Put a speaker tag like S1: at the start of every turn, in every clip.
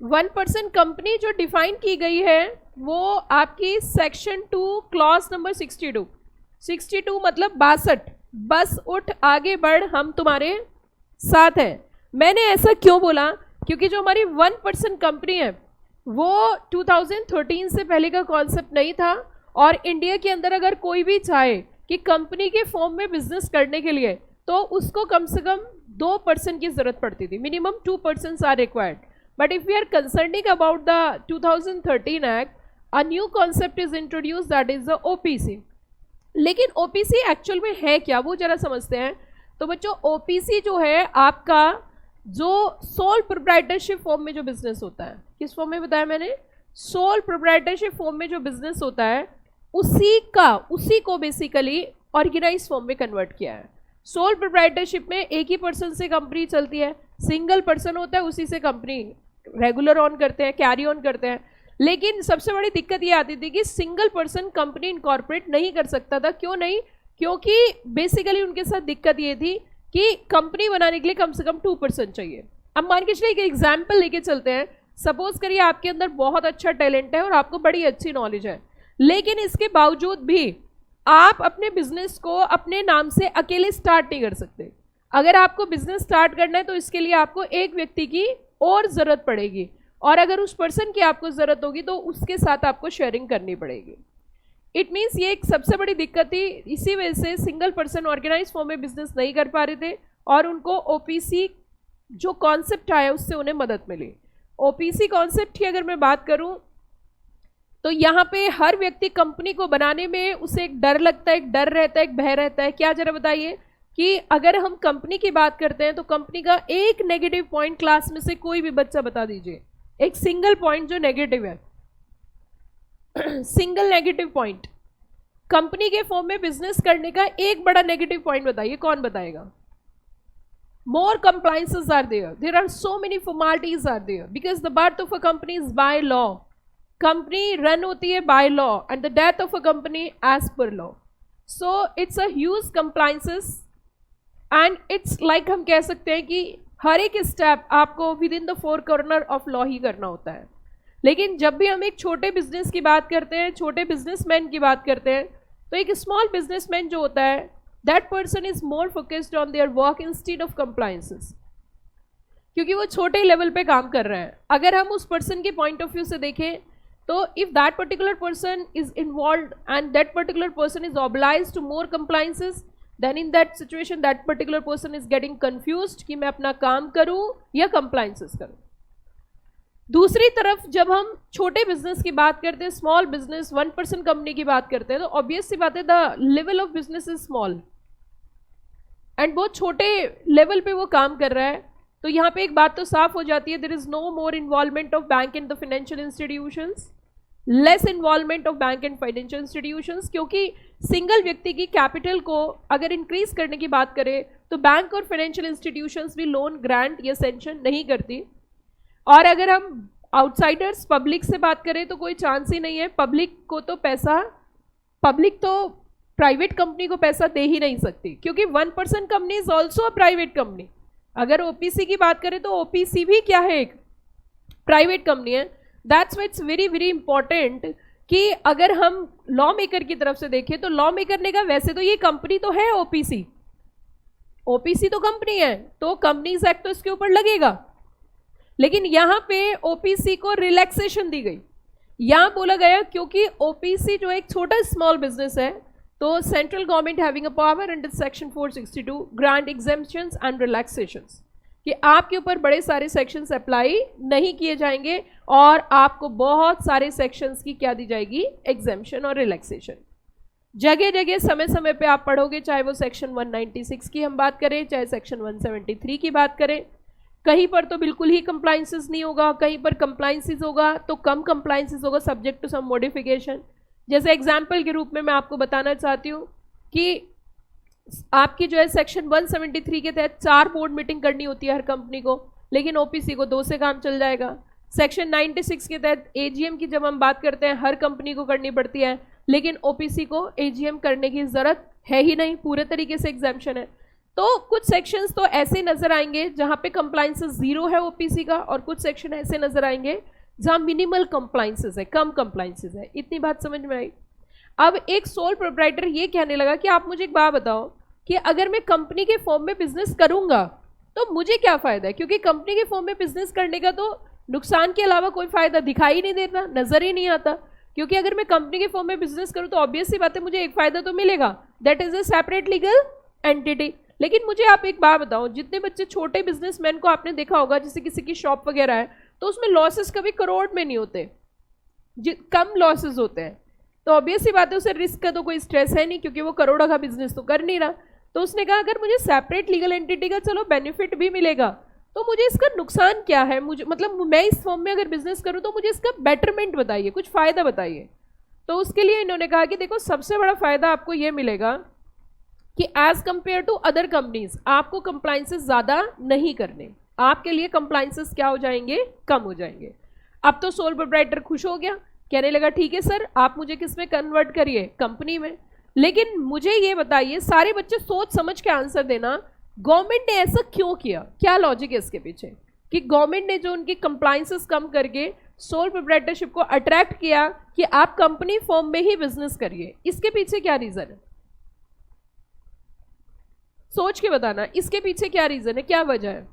S1: 1% company जो define की गई है वो आपकी सेक्शन 2 क्लॉज नंबर 62 मतलब 62, बस उठ आगे बढ़ हम तुम्हारे साथ हैं। मैंने ऐसा क्यों बोला, क्योंकि जो हमारी 1% कंपनी है वो 2013 से पहले का कॉन्सेप्ट नहीं था, और इंडिया के अंदर अगर कोई भी चाहे कि कंपनी के फॉर्म में बिजनेस करने के लिए तो उसको कम से कम 2% की जरूरत पड़ती थी, minimum 2% are required. But if we are concerning about the 2013 act, a new concept is introduce, that is the OPC. लेकिन ओपीसी एक्चुअल में है क्या, वो जरा समझते हैं। तो बच्चों ओपीसी जो है आपका जो सोल प्रोप्राइटरशिप फॉर्म में जो बिजनेस होता है, किस फॉर्म में बताया मैंने, सोल प्रोप्राइटरशिप फॉर्म में जो बिजनेस होता है उसी को बेसिकली ऑर्गेनाइज फॉर्म में कन्वर्ट किया है। सोल प्रोप्राइटरशिप में एक ही पर्सन से कंपनी चलती है, सिंगल पर्सन होता है, उसी से कंपनी रेगुलर ऑन करते हैं, कैरी ऑन करते हैं। लेकिन सबसे बड़ी दिक्कत ये आती थी कि सिंगल पर्सन कंपनी इनकॉर्पोरेट नहीं कर सकता था। क्यों नहीं, क्योंकि बेसिकली उनके साथ दिक्कत ये थी कि कंपनी बनाने के लिए कम से कम 2% चाहिए। अब मान के चलिए एक एग्जाम्पल लेके चलते हैं। सपोज करिए आपके अंदर बहुत अच्छा टैलेंट है और आपको बड़ी अच्छी नॉलेज है, लेकिन इसके बावजूद भी आप अपने बिजनेस को अपने नाम से अकेले स्टार्ट नहीं कर सकते। अगर आपको बिजनेस स्टार्ट करना है तो इसके लिए आपको एक व्यक्ति की और ज़रूरत पड़ेगी, और अगर उस पर्सन की आपको ज़रूरत होगी तो उसके साथ आपको शेयरिंग करनी पड़ेगी। इट मीन्स ये एक सबसे बड़ी दिक्कत थी। इसी वजह से सिंगल पर्सन ऑर्गेनाइज फॉर्म में बिजनेस नहीं कर पा रहे थे, और उनको ओपीसी जो कॉन्सेप्ट आया उससे उन्हें मदद मिली। ओपीसी कॉन्सेप्ट की अगर मैं बात करूं तो यहाँ पे हर व्यक्ति कंपनी को बनाने में उसे एक डर लगता है, एक डर रहता है, एक भय रहता है। क्या जरा बताइए कि अगर हम कंपनी की बात करते हैं तो कंपनी का एक नेगेटिव पॉइंट क्लास में से कोई भी बच्चा बता दीजिए, एक सिंगल पॉइंट जो नेगेटिव है सिंगल नेगेटिव पॉइंट कंपनी के फॉर्म में बिजनेस करने का, एक बड़ा नेगेटिव पॉइंट बताइए, कौन बताएगा? More compliances are there. There are so many formalities are there because the birth of a company is by law. Company run होती है by law and the death of a company as per law. So it's a huge compliances and it's like हम कह सकते हैं कि हर एक step आपको within the four corner of law ही करना होता है। लेकिन जब भी हम एक छोटे बिजनेस की बात करते हैं, छोटे बिजनेसमैन की बात करते हैं, तो एक स्मॉल बिजनेसमैन जो होता है that person is more focused on their work instead of compliances, क्योंकि वो छोटे लेवल पे काम कर रहे हैं। अगर हम उस पर्सन के पॉइंट ऑफ व्यू से देखें तो if that particular person is involve and that particular person is obliged to more compliances, then in that situation that particular person is getting confused कि मैं अपना काम करूं या कंप्लाइंसेस करूं। दूसरी तरफ जब हम छोटे बिजनेस की बात करते हैं, स्मॉल बिजनेस 1% कंपनी की बात करते हैं, तो ऑब्वियस सी बात है the level of business is small and बहुत छोटे लेवल पे वो काम कर रहा है। तो यहाँ पे एक बात तो साफ हो जाती है, there is no more involvement of bank in the financial institutions, less involvement of bank and financial institutions, क्योंकि सिंगल व्यक्ति की कैपिटल को अगर इंक्रीज करने की बात करें तो बैंक और फाइनेंशियल इंस्टीट्यूशंस भी लोन ग्रांट या सेंशन नहीं करती। और अगर हम आउटसाइडर्स पब्लिक से बात करें तो कोई चांस ही नहीं है। पब्लिक तो प्राइवेट कंपनी को पैसा दे ही नहीं सकती, क्योंकि 1% company is also a private company. अगर ओपीसी की बात करें तो ओपीसी भी क्या है, एक प्राइवेट कंपनी है। That's why it's very very important कि अगर हम लॉ मेकर की तरफ से देखें तो लॉ मेकर ने कहा वैसे तो ये कंपनी तो है ओपीसी तो कंपनी है, तो कंपनीज एक्ट तो इसके ऊपर लगेगा, लेकिन यहां पे ओपीसी को रिलैक्सेशन दी गई। यहां बोला गया क्योंकि ओपीसी जो एक छोटा स्मॉल बिजनेस है, तो central government having a power under section 462 grant exemptions and relaxations, कि आपके ऊपर बड़े सारे सेक्शंस अप्लाई नहीं किए जाएंगे और आपको बहुत सारे सेक्शंस की क्या दी जाएगी, एग्जेम्पशन और रिलैक्सेशन। जगह जगह समय समय पे आप पढ़ोगे, चाहे वो सेक्शन 196 की हम बात करें, चाहे सेक्शन 173 की बात करें। कहीं पर तो बिल्कुल ही कंप्लाइंसेस नहीं होगा, कहीं पर कंप्लाइंसेस होगा तो कम कंप्लाइंसेस होगा, सब्जेक्ट टू सम मॉडिफिकेशन। जैसे एग्जाम्पल के रूप में मैं आपको बताना चाहती हूँ कि आपकी जो है सेक्शन 173 के तहत 4 बोर्ड मीटिंग करनी होती है हर कंपनी को, लेकिन ओपीसी को 2 से काम चल जाएगा। सेक्शन 96 के तहत एजीएम की जब हम बात करते हैं हर कंपनी को करनी पड़ती है, लेकिन ओपीसी को एजीएम करने की ज़रूरत है ही नहीं, पूरे तरीके से एग्जाम्पशन है। तो कुछ सेक्शंस तो ऐसे नजर आएंगे जहां पे कंप्लायंसेस 0 है ओपीसी का, और कुछ सेक्शन ऐसे नजर आएंगे जहां मिनिमल कंप्लायंसेस है, कम कंप्लायंसेस है। इतनी बात समझ में आई। अब एक सोल प्रोप्राइटर ये कहने लगा कि आप मुझे एक बात बताओ कि अगर मैं कंपनी के फॉर्म में बिजनेस करूंगा तो मुझे क्या फायदा है, क्योंकि कंपनी के फॉर्म में बिजनेस करने का तो नुकसान के अलावा कोई फायदा दिखाई नहीं देता, नजर ही नहीं आता। क्योंकि अगर मैं कंपनी के फॉर्म में बिजनेस करूं तो ऑब्वियस सी बात है मुझे एक फायदा तो मिलेगा, that is a separate legal entity. लेकिन मुझे आप एक बात बताओ, जितने बच्चे छोटे बिजनेसमैन को आपने देखा होगा, जैसे किसी की शॉप वगैरह है, तो उसमें लॉसेस कभी करोड़ में नहीं होते, कम लॉसेस होते हैं। तो ऑब्वियस सी बात है उसे रिस्क का तो कोई स्ट्रेस है नहीं, क्योंकि वो करोड़ों का बिजनेस तो कर नहीं रहा। तो उसने कहा अगर मुझे सेपरेट लीगल एंटिटी का चलो बेनिफिट भी मिलेगा तो मुझे इसका नुकसान क्या है, मुझे मतलब मैं इस फॉर्म में अगर बिजनेस करूं तो मुझे इसका बेटरमेंट बताइए, कुछ फायदा बताइए। तो उसके लिए इन्होंने कहा कि देखो सबसे बड़ा फायदा आपको ये मिलेगा कि as compare to other companies आपको कंप्लायंसेस ज़्यादा नहीं करने, आपके लिए कंप्लायंसेस क्या हो जाएंगे, कम हो जाएंगे। अब तो सोल प्रोप्राइटर खुश हो गया, कहने लगा ठीक है सर आप मुझे किस में कन्वर्ट करिए, कंपनी में। लेकिन मुझे ये बताइए, सारे बच्चे सोच समझ के आंसर देना, गवर्नमेंट ने ऐसा क्यों किया, क्या लॉजिक है इसके पीछे कि गवर्नमेंट ने जो उनकी कंप्लायंसेस कम करके सोल प्रोप्राइटरशिप को अट्रैक्ट किया कि आप कंपनी फॉर्म में ही बिजनेस करिए, इसके पीछे क्या रीजन है, सोच के बताना, इसके पीछे क्या रीजन है, क्या वजह है।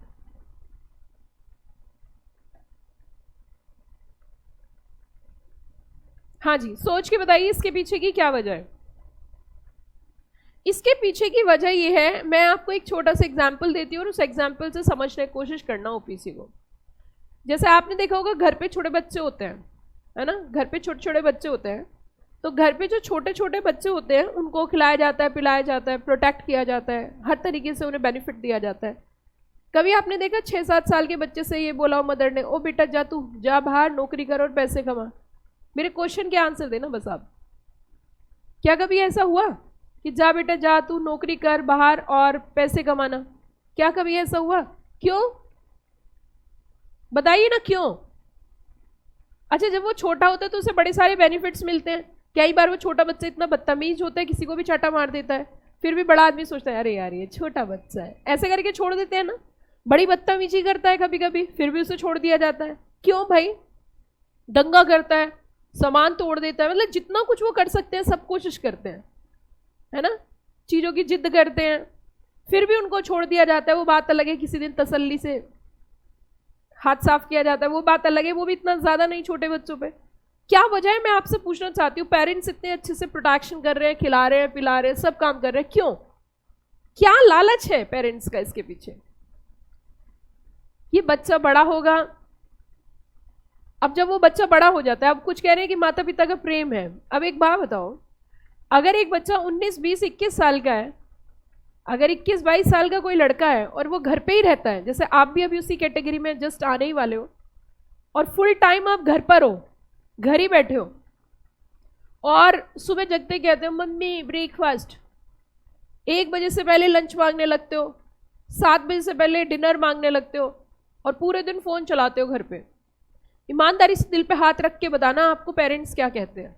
S1: हाँ जी सोच के बताइए इसके पीछे की क्या वजह है। इसके पीछे की वजह यह है, मैं आपको एक छोटा सा एग्जाम्पल देती हूँ और उस एग्जाम्पल से समझने की कोशिश करना ओपीसी को। जैसे आपने देखा होगा घर पे छोटे बच्चे होते हैं, है ना, घर पे छोटे छोटे बच्चे होते हैं, तो घर पे जो छोटे छोटे बच्चे होते हैं उनको खिलाया जाता है, पिलाया जाता है, प्रोटेक्ट किया जाता है, हर तरीके से उन्हें बेनिफिट दिया जाता है। कभी आपने देखा 6-7 साल के बच्चे से ये बोला हो मदर ने, ओ बेटा जा तू जा बाहर नौकरी कर और पैसे कमा। मेरे क्वेश्चन के आंसर देना बस आप, क्या कभी ऐसा हुआ कि जा बेटा जा तू नौकरी कर बाहर और पैसे कमाना, क्या कभी ऐसा हुआ, क्यों बताइए ना क्यों। अच्छा जब वो छोटा होता है तो उसे बड़े सारे बेनिफिट्स मिलते हैं, कई बार वो छोटा बच्चा इतना बदतमीज होता है किसी को भी चाटा मार देता है, फिर भी बड़ा आदमी सोचता है अरे यार ये छोटा बच्चा है, ऐसे करके छोड़ देते हैं ना। बड़ी बदतमीजी करता है कभी कभी, फिर भी उसे छोड़ दिया जाता है, क्यों भाई, दंगा करता है, सामान तोड़ देता है, मतलब जितना कुछ वो कर सकते हैं सब कोशिश करते हैं, है ना, चीज़ों की जिद करते हैं, फिर भी उनको छोड़ दिया जाता है। वो बात अलग है किसी दिन तसल्ली से हाथ साफ किया जाता है, वो बात अलग है, वो भी इतना ज़्यादा नहीं छोटे बच्चों पे। क्या वजह है, मैं आपसे पूछना चाहती हूँ, पेरेंट्स इतने अच्छे से प्रोटेक्शन कर रहे हैं, खिला रहे हैं, पिला रहे हैं, सब काम कर रहे हैं, क्यों, क्या लालच है पेरेंट्स का इसके पीछे। ये बच्चा बड़ा होगा, अब जब वो बच्चा बड़ा हो जाता है, अब कुछ कह रहे हैं कि माता पिता का प्रेम है। अब एक बात बताओ, अगर एक बच्चा 19, 20, 21 साल का है, अगर 21, 22 साल का कोई लड़का है और वो घर पे ही रहता है, जैसे आप भी अभी उसी कैटेगरी में जस्ट आने ही वाले हो, और फुल टाइम आप घर पर हो, घर ही बैठे हो, और सुबह जगते कहते हो मम्मी ब्रेकफास्ट, 1 बजे से पहले लंच मांगने लगते हो, 7 बजे से पहले डिनर मांगने लगते हो, और पूरे दिन फ़ोन चलाते हो घर पे, ईमानदारी से दिल पे हाथ रख के बताना आपको पेरेंट्स क्या कहते हैं।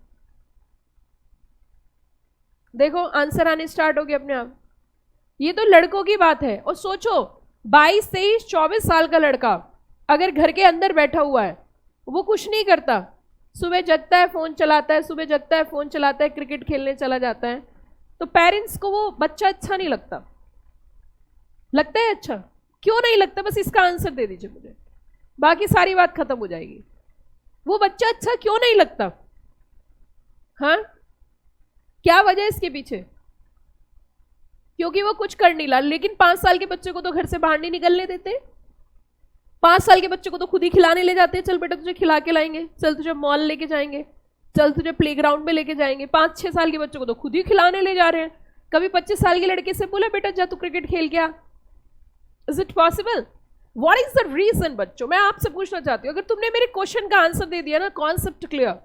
S1: देखो आंसर आने स्टार्ट हो गए अपने आप। ये तो लड़कों की बात है, और सोचो 22, 23, 24 साल का लड़का अगर घर के अंदर बैठा हुआ है, वो कुछ नहीं करता, सुबह जगता है फ़ोन चलाता है, सुबह जगता है फ़ोन चलाता है, क्रिकेट खेलने चला जाता है, तो पेरेंट्स को वो बच्चा अच्छा नहीं लगता, लगता है अच्छा, क्यों नहीं लगता, बस इसका आंसर दे दीजिए मुझे, बाकी सारी बात खत्म हो जाएगी। वो बच्चा अच्छा क्यों नहीं लगता, हाँ क्या वजह है इसके पीछे, क्योंकि वो कुछ कर नहीं ला। लेकिन 5 साल के बच्चे को तो घर से बाहर नहीं निकलने देते, 5 साल के बच्चे को तो खुद ही खिलाने ले जाते हैं, चल बेटा तुझे खिला के लाएंगे, चल तुझे मॉल लेके जाएंगे, चल तुझे प्लेग्राउंड में लेके जाएंगे। 5-6 साल के बच्चों को तो खुद ही खिलाने ले जा रहे हैं। कभी 25 साल के लड़के से बोला बेटा जा तू क्रिकेट खेल के आ, is it possible, what is the reason. बच्चों मैं आपसे पूछना चाहती हूँ, अगर तुमने मेरे क्वेश्चन का आंसर दे दिया ना, कॉन्सेप्ट क्लियर,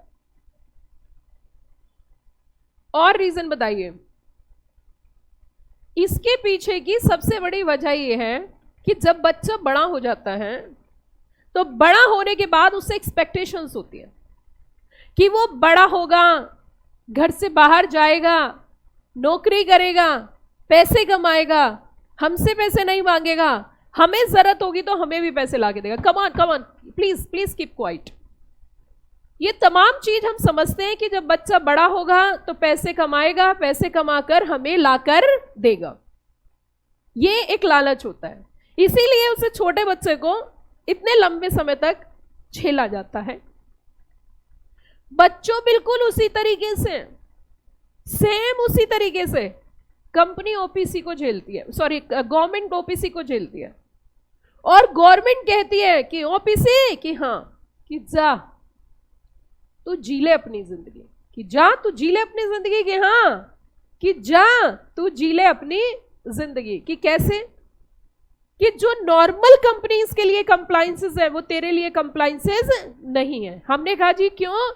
S1: और रीजन बताइए। इसके पीछे की सबसे बड़ी वजह यह है कि जब बच्चा बड़ा हो जाता है तो बड़ा होने के बाद उससे एक्सपेक्टेशंस होती है कि वो बड़ा होगा, घर से बाहर जाएगा, नौकरी करेगा, पैसे कमाएगा, हमसे पैसे नहीं मांगेगा, हमें जरूरत होगी तो हमें भी पैसे ला के देगा। Come on please please keep quiet. ये तमाम चीज हम समझते हैं कि जब बच्चा बड़ा होगा तो पैसे कमाएगा, पैसे कमाकर हमें लाकर देगा, ये एक लालच होता है। इसीलिए उसे छोटे बच्चे को इतने लंबे समय तक झेला जाता है। बच्चों बिल्कुल उसी तरीके से, सेम उसी तरीके से कंपनी ओपीसी को झेलती है, सॉरी गवर्नमेंट ओपीसी को झेलती है, और गवर्नमेंट कहती है कि ओपीसी कि हाँ कि जा तू जी ले अपनी जिंदगी, कि जा तू जी ले अपनी जिंदगी, कि हाँ कि जा तू जी ले अपनी जिंदगी। कि कैसे? कि जो नॉर्मल कंपनीज के लिए कंप्लायंसेस है वो तेरे लिए कंप्लायंसेस नहीं है। हमने कहा जी क्यों?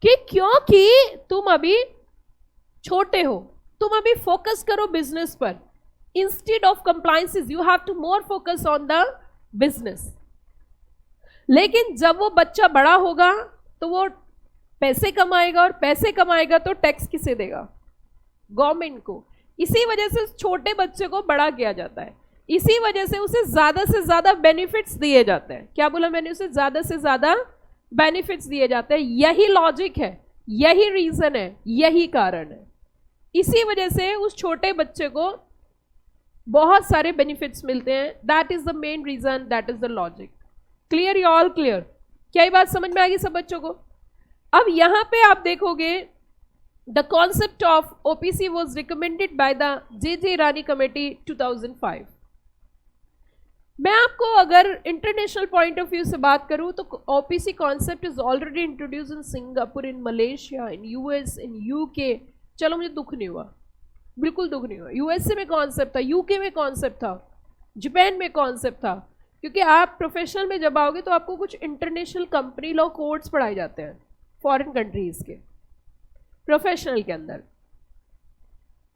S1: कि क्योंकि तुम अभी छोटे हो, तुम अभी फोकस करो बिजनेस पर, instead of compliances you have to more focus on the business. लेकिन जब वो बच्चा बड़ा होगा तो वो पैसे कमाएगा, और पैसे कमाएगा तो टैक्स किसे देगा? गवर्नमेंट को। इसी वजह से छोटे बच्चे को बड़ा किया जाता है, इसी वजह से उसे ज्यादा से ज्यादा बेनिफिट्स दिए जाते हैं। क्या बोला मैंने? उसे ज्यादा से ज्यादा बेनिफिट्स दिए जाते हैं। यही लॉजिक है, यही रीजन है, यही कारण है। इसी वजह से उस छोटे बच्चे को बहुत सारे बेनिफिट्स मिलते हैं। That is the main reason, that is the logic. Clear? You all clear? क्या ये बात समझ में आ गई सब बच्चों को? अब यहां पे आप देखोगे the concept of OPC was recommended by the J Rani committee 2005। मैं आपको अगर इंटरनेशनल पॉइंट ऑफ व्यू से बात करूं तो OPC concept is already introduce in Singapore, in Malaysia, in US, in UK. चलो मुझे दुख नहीं हुआ, बिल्कुल दुख नहीं हुआ। यूएसए में कॉन्सेप्ट था, यूके में कॉन्सेप्ट था, जापान में कॉन्सेप्ट था, क्योंकि आप प्रोफेशनल में जब आओगे तो आपको कुछ इंटरनेशनल कंपनी लॉ कोड्स पढ़ाए जाते हैं फॉरेन कंट्रीज के प्रोफेशनल के अंदर।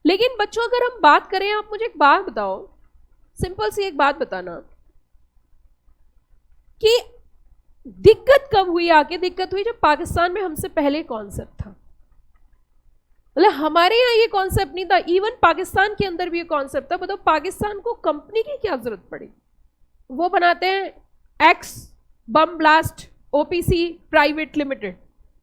S1: लेकिन बच्चों अगर हम बात करें, आप मुझे एक बात बताओ, सिंपल सी एक बात बताना कि दिक्कत कब हुई? आके दिक्कत हुई जब पाकिस्तान में हमसे पहले कॉन्सेप्ट था। मतलब हमारे यहाँ ये कॉन्सेप्ट नहीं था, इवन पाकिस्तान के अंदर भी ये कॉन्सेप्ट था। बताओ पाकिस्तान को कंपनी की क्या जरूरत पड़ी? वो बनाते हैं x bomb blast OPC private limited.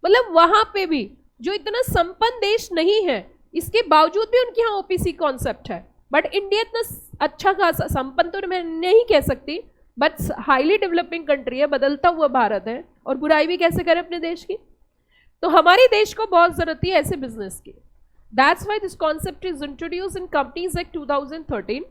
S1: मतलब वहां पे भी जो इतना संपन्न देश नहीं है, इसके बावजूद भी उनके यहाँ ओपीसी कॉन्सेप्ट है। बट इंडिया इतना अच्छा खासा संपन्न तो मैं नहीं कह सकती, बट हाईली डेवलपिंग कंट्री है, बदलता हुआ भारत है, और बुराई भी कैसे करें अपने देश की? तो हमारे देश को बहुत जरूरत है ऐसे बिजनेस की। That's why this concept is introduced in companies act 2013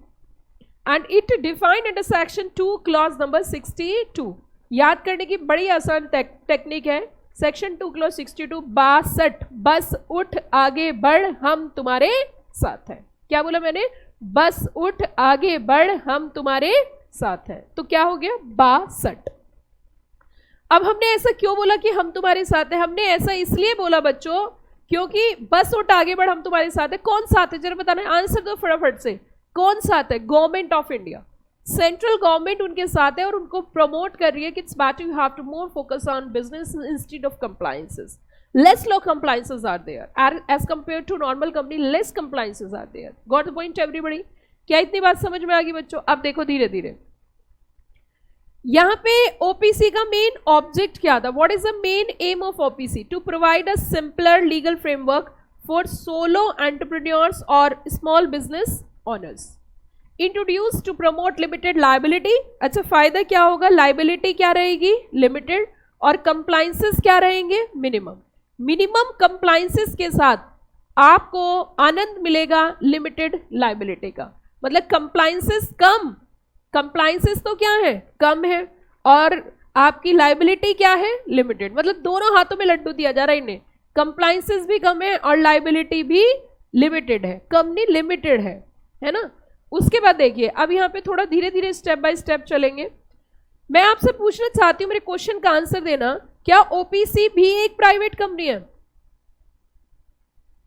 S1: and it defined under section 2 clause number 62। याद करने की बड़ी आसान टेक्निक है। सेक्शन 2 क्लॉज 62, 62, बस उठ आगे बढ़ हम तुम्हारे साथ हैं। क्या बोला मैंने? बस उठ आगे बढ़ हम तुम्हारे साथ हैं। तो क्या हो गया? 62। अब हमने ऐसा क्यों बोला कि हम तुम्हारे साथ हैं? हमने ऐसा इसलिए बोला बच्चों क्योंकि बस उठ आगे बढ़ हम तुम्हारे साथ है। कौन साथ है जरा बताना, आंसर दो फटाफट से। कौन साथ है? Government of India, central government उनके साथ है और उनको प्रमोट कर रही है कि it's better you have to more focus on business instead of compliances. Less low compliances are there as compare to normal company, less compliances are there. Got the point everybody? क्या इतनी बात समझ में आ गई बच्चों? अब देखो धीरे धीरे यहां पे ओपीसी का मेन ऑब्जेक्ट क्या था? What is the main aim of OPC? To provide a simpler legal framework for solo entrepreneurs और small business owners. Introduce to promote limited liability. अच्छा, फायदा क्या होगा? लाइबिलिटी क्या रहेगी? लिमिटेड, और कंप्लायंसेस क्या रहेंगे? मिनिमम। मिनिमम कंप्लायंसेस के साथ आपको आनंद मिलेगा लिमिटेड लाइबिलिटी का। मतलब कंप्लायंसेस कम, कंप्लायंसेस तो क्या है? कम है, और आपकी लाइबिलिटी क्या है? लिमिटेड। मतलब दोनों हाथों में लड्डू दिया जा रहा है इन्हें। कंप्लायंसेस भी कम है और लाइबिलिटी भी लिमिटेड है। कम नहीं, लिमिटेड है ना। उसके बाद देखिए, अब यहाँ पे थोड़ा धीरे धीरे स्टेप बाय स्टेप चलेंगे। मैं आपसे पूछना चाहती हूँ, मेरे क्वेश्चन का आंसर देना, क्या ओपीसी भी एक प्राइवेट कंपनी है?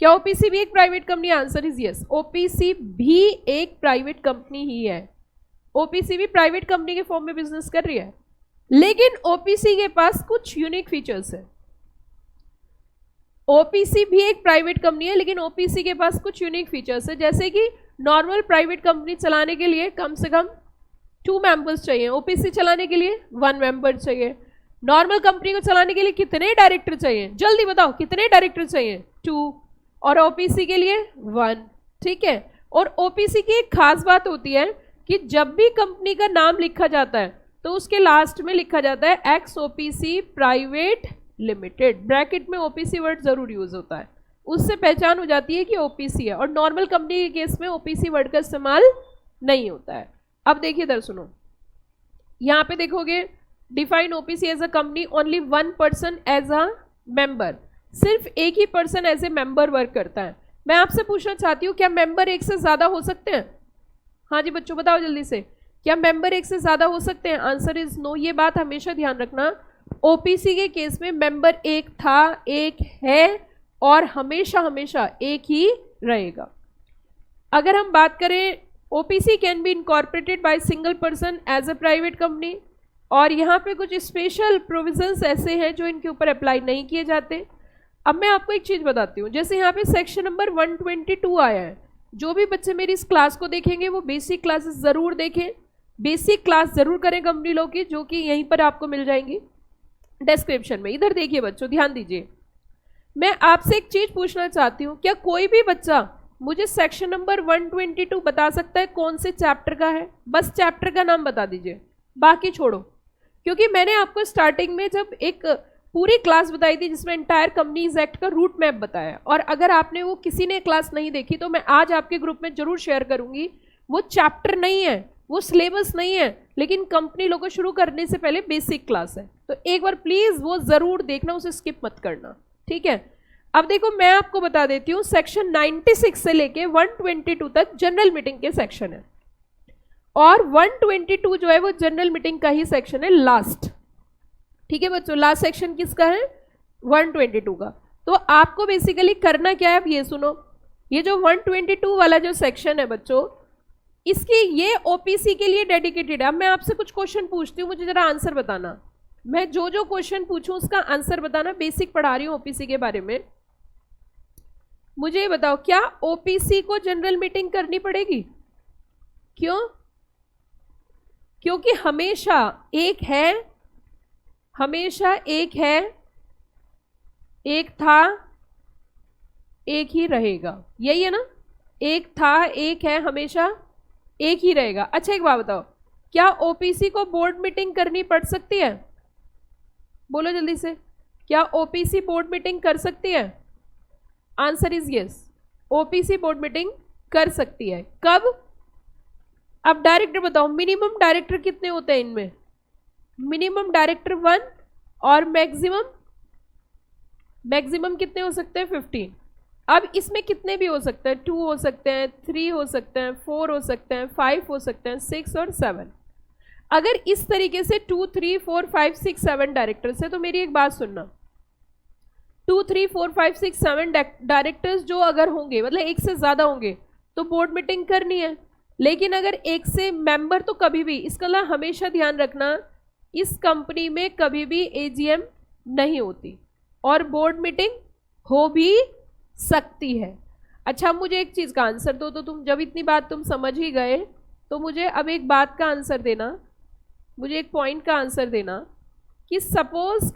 S1: क्या ओपीसी भी एक private company? Answer is yes, OPC भी एक प्राइवेट कंपनी ही है। ओपीसी भी प्राइवेट कंपनी के फॉर्म में बिजनेस कर रही है, लेकिन ओपीसी के पास कुछ यूनिक फीचर्स है। ओपीसी भी एक प्राइवेट कंपनी है, लेकिन ओपीसी के पास कुछ यूनिक फीचर्स है, जैसे कि नॉर्मल प्राइवेट कंपनी चलाने के लिए कम से कम 2 मेंबर्स चाहिए, ओपीसी चलाने के लिए 1 मेंबर चाहिए। नॉर्मल कंपनी को चलाने के लिए कितने डायरेक्टर चाहिए, जल्दी बताओ कितने डायरेक्टर चाहिए, 2, और ओपीसी के लिए 1। ठीक है, और ओपीसी की एक खास बात होती है कि जब भी कंपनी का नाम लिखा जाता है तो उसके लास्ट में लिखा जाता है x OPC private limited, bracket में ओपीसी वर्ड जरूर यूज होता है, उससे पहचान हो जाती है कि ओपीसी है। और नॉर्मल कंपनी के केस में ओपीसी वर्ड का इस्तेमाल नहीं होता है। अब देखिए इधर सुनो, यहाँ पे देखोगे define OPC as a company only 1 person as a member, सिर्फ एक ही person as a member work करता है। मैं आपसे पूछना चाहती हूँ क्या मेंबर एक से ज्यादा हो सकते हैं? हाँ जी बच्चों बताओ जल्दी से, क्या मेंबर एक से ज्यादा हो सकते हैं? Answer is no. ये बात हमेशा ध्यान रखना, ओपीसी के केस में मेंबर एक था, एक है और हमेशा हमेशा एक ही रहेगा। अगर हम बात करें OPC can be incorporated by single person as a private company, और यहाँ पे कुछ स्पेशल प्रोविजंस ऐसे हैं जो इनके ऊपर अप्लाई नहीं किए जाते। अब मैं आपको एक चीज़ बताती हूँ, जैसे यहाँ पे सेक्शन नंबर 122 आया है, जो भी बच्चे मेरी इस क्लास को देखेंगे वो बेसिक क्लासेस ज़रूर देखें, बेसिक क्लास ज़रूर करें कंपनी लॉ की, जो कि यहीं पर आपको मिल जाएंगी डिस्क्रिप्शन में। इधर देखिए बच्चों ध्यान दीजिए, मैं आपसे एक चीज़ पूछना चाहती हूँ, क्या कोई भी बच्चा मुझे सेक्शन नंबर 122 बता सकता है कौन से चैप्टर का है? बस चैप्टर का नाम बता दीजिए, बाकी छोड़ो, क्योंकि मैंने आपको स्टार्टिंग में जब एक पूरी क्लास बताई थी जिसमें एंटायर कंपनीज एक्ट का रूट मैप बताया, और अगर आपने वो किसी ने क्लास नहीं देखी तो मैं आज आपके ग्रुप में जरूर शेयर करूंगी। वो चैप्टर नहीं है, वो सिलेबस नहीं है, लेकिन कंपनी लोगों को शुरू करने से पहले बेसिक क्लास है, तो एक बार प्लीज वो जरूर देखना, उसे स्किप मत करना, ठीक है। अब देखो मैं आपको बता देती हूँ, सेक्शन 96 से लेके 122 तक जनरल मीटिंग के सेक्शन है, और 122 जो है वो जनरल मीटिंग का ही सेक्शन है लास्ट, ठीक है बच्चों। लास्ट सेक्शन किसका है? 122 का। तो आपको बेसिकली करना क्या है, अब ये सुनो, ये जो 122 वाला जो सेक्शन है बच्चों, इसकी ये ओपीसी के लिए डेडिकेटेड है। अब मैं आपसे कुछ क्वेश्चन पूछती हूँ, मुझे जरा आंसर बताना, मैं जो जो क्वेश्चन पूछूं उसका आंसर बताना। बेसिक पढ़ा रही हूँ ओपीसी के बारे में। मुझे ये बताओ, क्या ओपीसी को जनरल मीटिंग करनी पड़ेगी? क्यों? क्योंकि हमेशा एक है, हमेशा एक है, एक था, एक ही रहेगा, यही है ना? एक था, एक है, हमेशा एक ही रहेगा। अच्छा एक बात बताओ, क्या ओपीसी को बोर्ड मीटिंग करनी पड़ सकती है? बोलो जल्दी से, क्या ओपीसी बोर्ड मीटिंग कर सकती है? Answer is yes, OPC board meeting कर सकती है। कब? अब डायरेक्टर बताओ, मिनिमम डायरेक्टर कितने होते हैं इनमें? मिनिमम डायरेक्टर 1 और मैक्सिमम कितने हो सकते हैं? 15। अब इसमें कितने भी हो सकते हैं, 2 हो सकते हैं, 3 हो सकते हैं, 4 हो सकते हैं, 5 हो सकते हैं, 6 और 7। अगर इस तरीके से 2, 3, 4, 5, 6, 7 डायरेक्टर्स है, तो मेरी एक बात सुनना, 2, 3, 4, 5, 6, 7 डायरेक्टर्स जो अगर होंगे, मतलब एक से ज्यादा होंगे, तो बोर्ड मीटिंग करनी है। लेकिन अगर एक से मेंबर, तो कभी भी, इसका हमेशा ध्यान रखना, इस कंपनी में कभी भी एजीएम नहीं होती और बोर्ड मीटिंग हो भी सकती है। अच्छा मुझे एक चीज का आंसर दो, तो तुम जब इतनी बात तुम समझ ही गए, तो मुझे अब एक बात का आंसर देना, मुझे एक पॉइंट का आंसर देना कि सपोज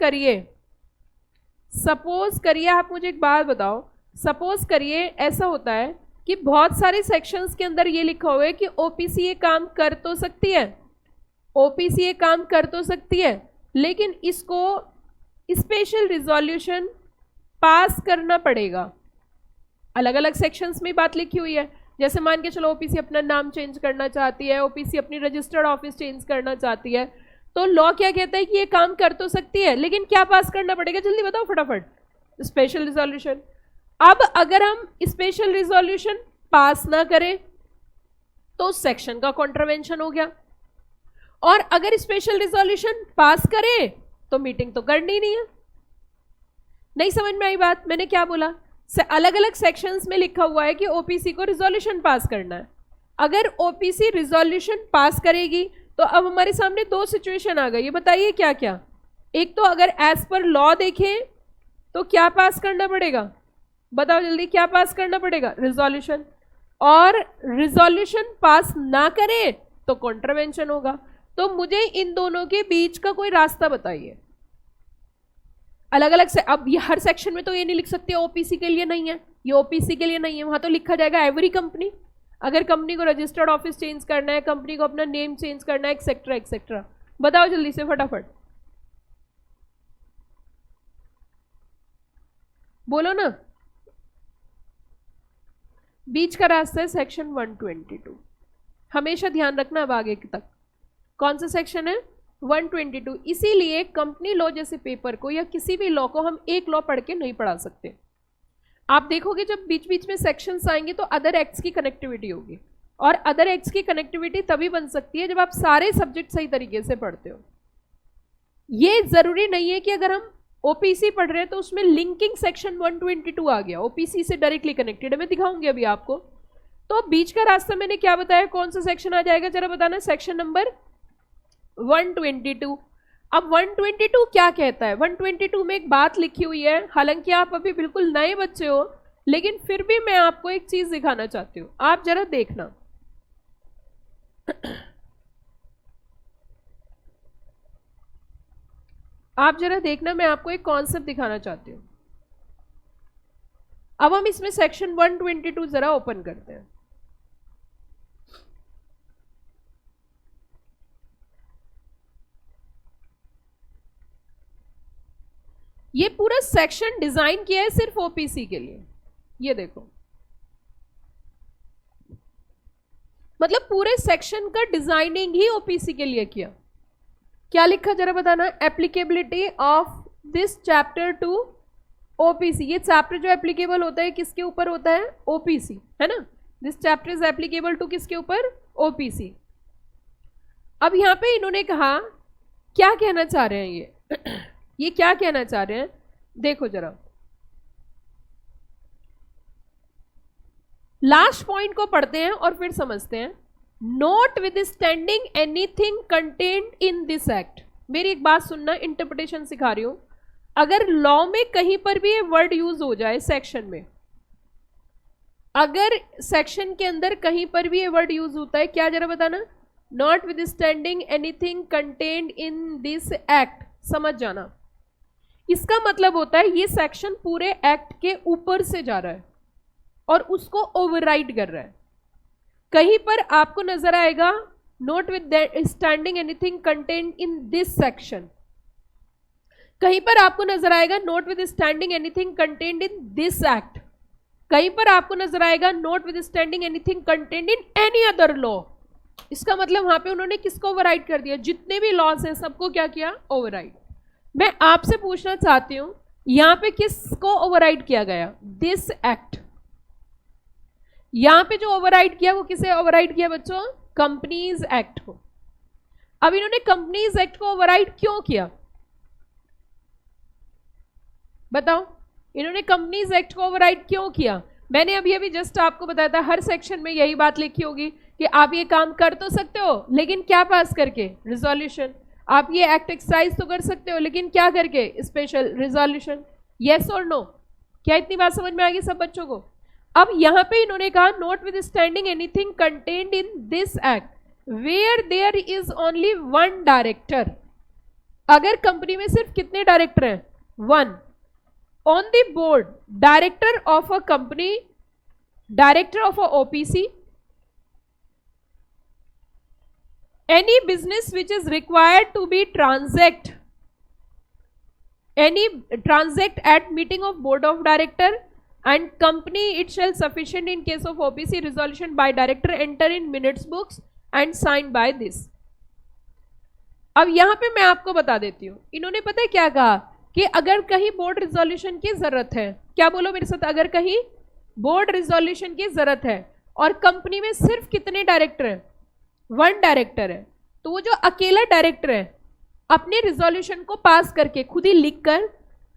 S1: करिए आप मुझे एक बात बताओ, सपोज करिए ऐसा होता है कि बहुत सारे सेक्शंस के अंदर ये लिखा हुआ है कि ओपीसी ये काम कर तो सकती है, ओपीसी ये काम कर तो सकती है, लेकिन इसको स्पेशल रिजोल्यूशन पास करना पड़ेगा। अलग अलग सेक्शंस में बात लिखी हुई है, जैसे मान के चलो ओपीसी अपना नाम चेंज करना चाहती है, ओपीसी अपनी रजिस्टर्ड ऑफिस चेंज करना चाहती है, तो लॉ क्या कहता है कि ये काम कर तो सकती है, लेकिन क्या पास करना पड़ेगा? जल्दी बताओ फटाफट। Special resolution. अब अगर हम स्पेशल रिजोल्यूशन पास ना करें तो सेक्शन का कॉन्ट्रवेंशन हो गया, और अगर स्पेशल रिजोल्यूशन पास करें तो मीटिंग तो करनी नहीं है। नहीं समझ में आई बात मैंने क्या बोला? अलग अलग सेक्शंस में लिखा हुआ है कि ओपीसी को रिजोल्यूशन पास करना है। अगर ओपीसी रिजोल्यूशन पास करेगी तो अब हमारे सामने 2 सिचुएशन आ गई, ये बताइए क्या क्या? एक तो अगर एज पर लॉ देखें तो क्या पास करना पड़ेगा? बताओ जल्दी, क्या पास करना पड़ेगा? रिजोल्यूशन। और रिजोल्यूशन पास ना करें तो कॉन्ट्रवेंशन होगा। तो मुझे इन दोनों के बीच का कोई रास्ता बताइए। अलग अलग से, अब ये हर सेक्शन में तो ये नहीं लिख सकते ओपीसी के लिए नहीं है, ये ओपीसी के लिए नहीं है, वहां तो लिखा जाएगा एवरी कंपनी। अगर कंपनी को रजिस्टर्ड ऑफिस चेंज करना है, कंपनी को अपना नेम चेंज करना है, एक्सेट्रा एक्सेट्रा। बताओ जल्दी से फटाफट बोलो ना। बीच का रास्ता है सेक्शन 122, हमेशा ध्यान रखना। अब आगे तक कौन सा सेक्शन है? 122। इसीलिए कंपनी लॉ जैसे पेपर को या किसी भी लॉ को हम एक लॉ पढ़ के नहीं पढ़ा सकते। आप देखोगे जब बीच बीच में सेक्शंस आएंगे तो अदर एक्ट्स की कनेक्टिविटी होगी, और अदर एक्ट्स की कनेक्टिविटी तभी बन सकती है जब आप सारे सब्जेक्ट सही तरीके से पढ़ते हो। ये जरूरी नहीं है कि अगर हम ओपीसी पढ़ रहे हैं तो उसमें लिंकिंग सेक्शन 122 आ गया, ओपीसी से डायरेक्टली कनेक्टेड है। मैं दिखाऊंगी अभी आपको। तो बीच का रास्ता मैंने क्या बताया, कौन सा सेक्शन आ जाएगा जरा बताना? Section number 122। अब 122 क्या कहता है? 122 में एक बात लिखी हुई है, हालांकि आप अभी बिल्कुल नए बच्चे हो, लेकिन फिर भी मैं आपको एक चीज दिखाना चाहती हूं। आप जरा देखना, आप जरा देखना, मैं आपको एक कॉन्सेप्ट दिखाना चाहती हूं। अब हम इसमें सेक्शन 122 जरा ओपन करते हैं। ये पूरा सेक्शन डिजाइन किया है सिर्फ ओपीसी के लिए। ये देखो, मतलब पूरे सेक्शन का डिजाइनिंग ही ओपीसी के लिए किया। क्या लिखा जरा बताना? Applicability of this chapter to OPC. ये चैप्टर जो एप्लीकेबल होता है किसके ऊपर होता है? ओपीसी, है ना। This chapter is applicable to किसके ऊपर? ओपीसी। अब यहां पे इन्होंने कहा, क्या कहना चाह रहे हैं ये ये क्या कहना चाह रहे हैं? देखो जरा, लास्ट पॉइंट को पढ़ते हैं और फिर समझते हैं। Note with standing anything contained in this act. मेरी एक बात सुनना, इंटरप्रिटेशन सिखा रही हूं। अगर लॉ में कहीं पर भी ये वर्ड यूज हो जाए सेक्शन में, अगर सेक्शन के अंदर कहीं पर भी ये वर्ड यूज होता है, क्या जरा बताना? Not with standing anything contained in this act. समझ जाना, इसका मतलब होता है ये सेक्शन पूरे एक्ट के ऊपर से जा रहा है और उसको ओवरराइड कर रहा है। कहीं पर आपको नजर आएगा note with standing anything contained in this section, कहीं पर आपको नजर आएगा note with standing anything contained in this act, कहीं पर आपको नजर आएगा note with standing anything contained in any other law. इसका मतलब वहां पे उन्होंने किसको ओवरराइड कर दिया? जितने भी लॉज हैं सबको क्या किया? ओवरराइड। मैं आपसे पूछना चाहती हूं, यहां पे किसको ओवरराइड किया गया? This act. यहां पे जो ओवरराइड किया वो किसे ओवरराइड किया बच्चों? कंपनीज एक्ट को। अब इन्होंने कंपनीज एक्ट को ओवरराइड क्यों किया बताओ? इन्होंने कंपनीज एक्ट को ओवरराइड क्यों किया? मैंने अभी अभी जस्ट आपको बताया था, हर सेक्शन में यही बात लिखी होगी कि आप ये काम कर तो सकते हो, लेकिन क्या पास करके? रिजोल्यूशन। आप ये एक्ट एक्सरसाइज तो कर सकते हो, लेकिन क्या करके? Special resolution. यस और नो? क्या इतनी बात समझ में आ गई सब बच्चों को? अब यहां पे इन्होंने कहा notwithstanding anything contained in this act where there is only one director. अगर कंपनी में सिर्फ कितने डायरेक्टर हैं? One. On the board director of a company, director of a OPC, any business which is required to be transact at meeting of board of director and company it shall sufficient in case of OPC resolution by director enter in minutes books and signed by this। अब यहां पे मैं आपको बता देती हूं, इन्होंने पता है क्या कहा कि अगर कहीं बोर्ड रिजोल्यूशन की जरूरत है, क्या बोलो मेरे साथ? अगर कहीं बोर्ड रिजोल्यूशन की जरूरत है और कंपनी में सिर्फ कितने डायरेक्टर हैं? वन डायरेक्टर है, तो वो जो अकेला डायरेक्टर है अपने रिजोल्यूशन को पास करके खुद ही लिखकर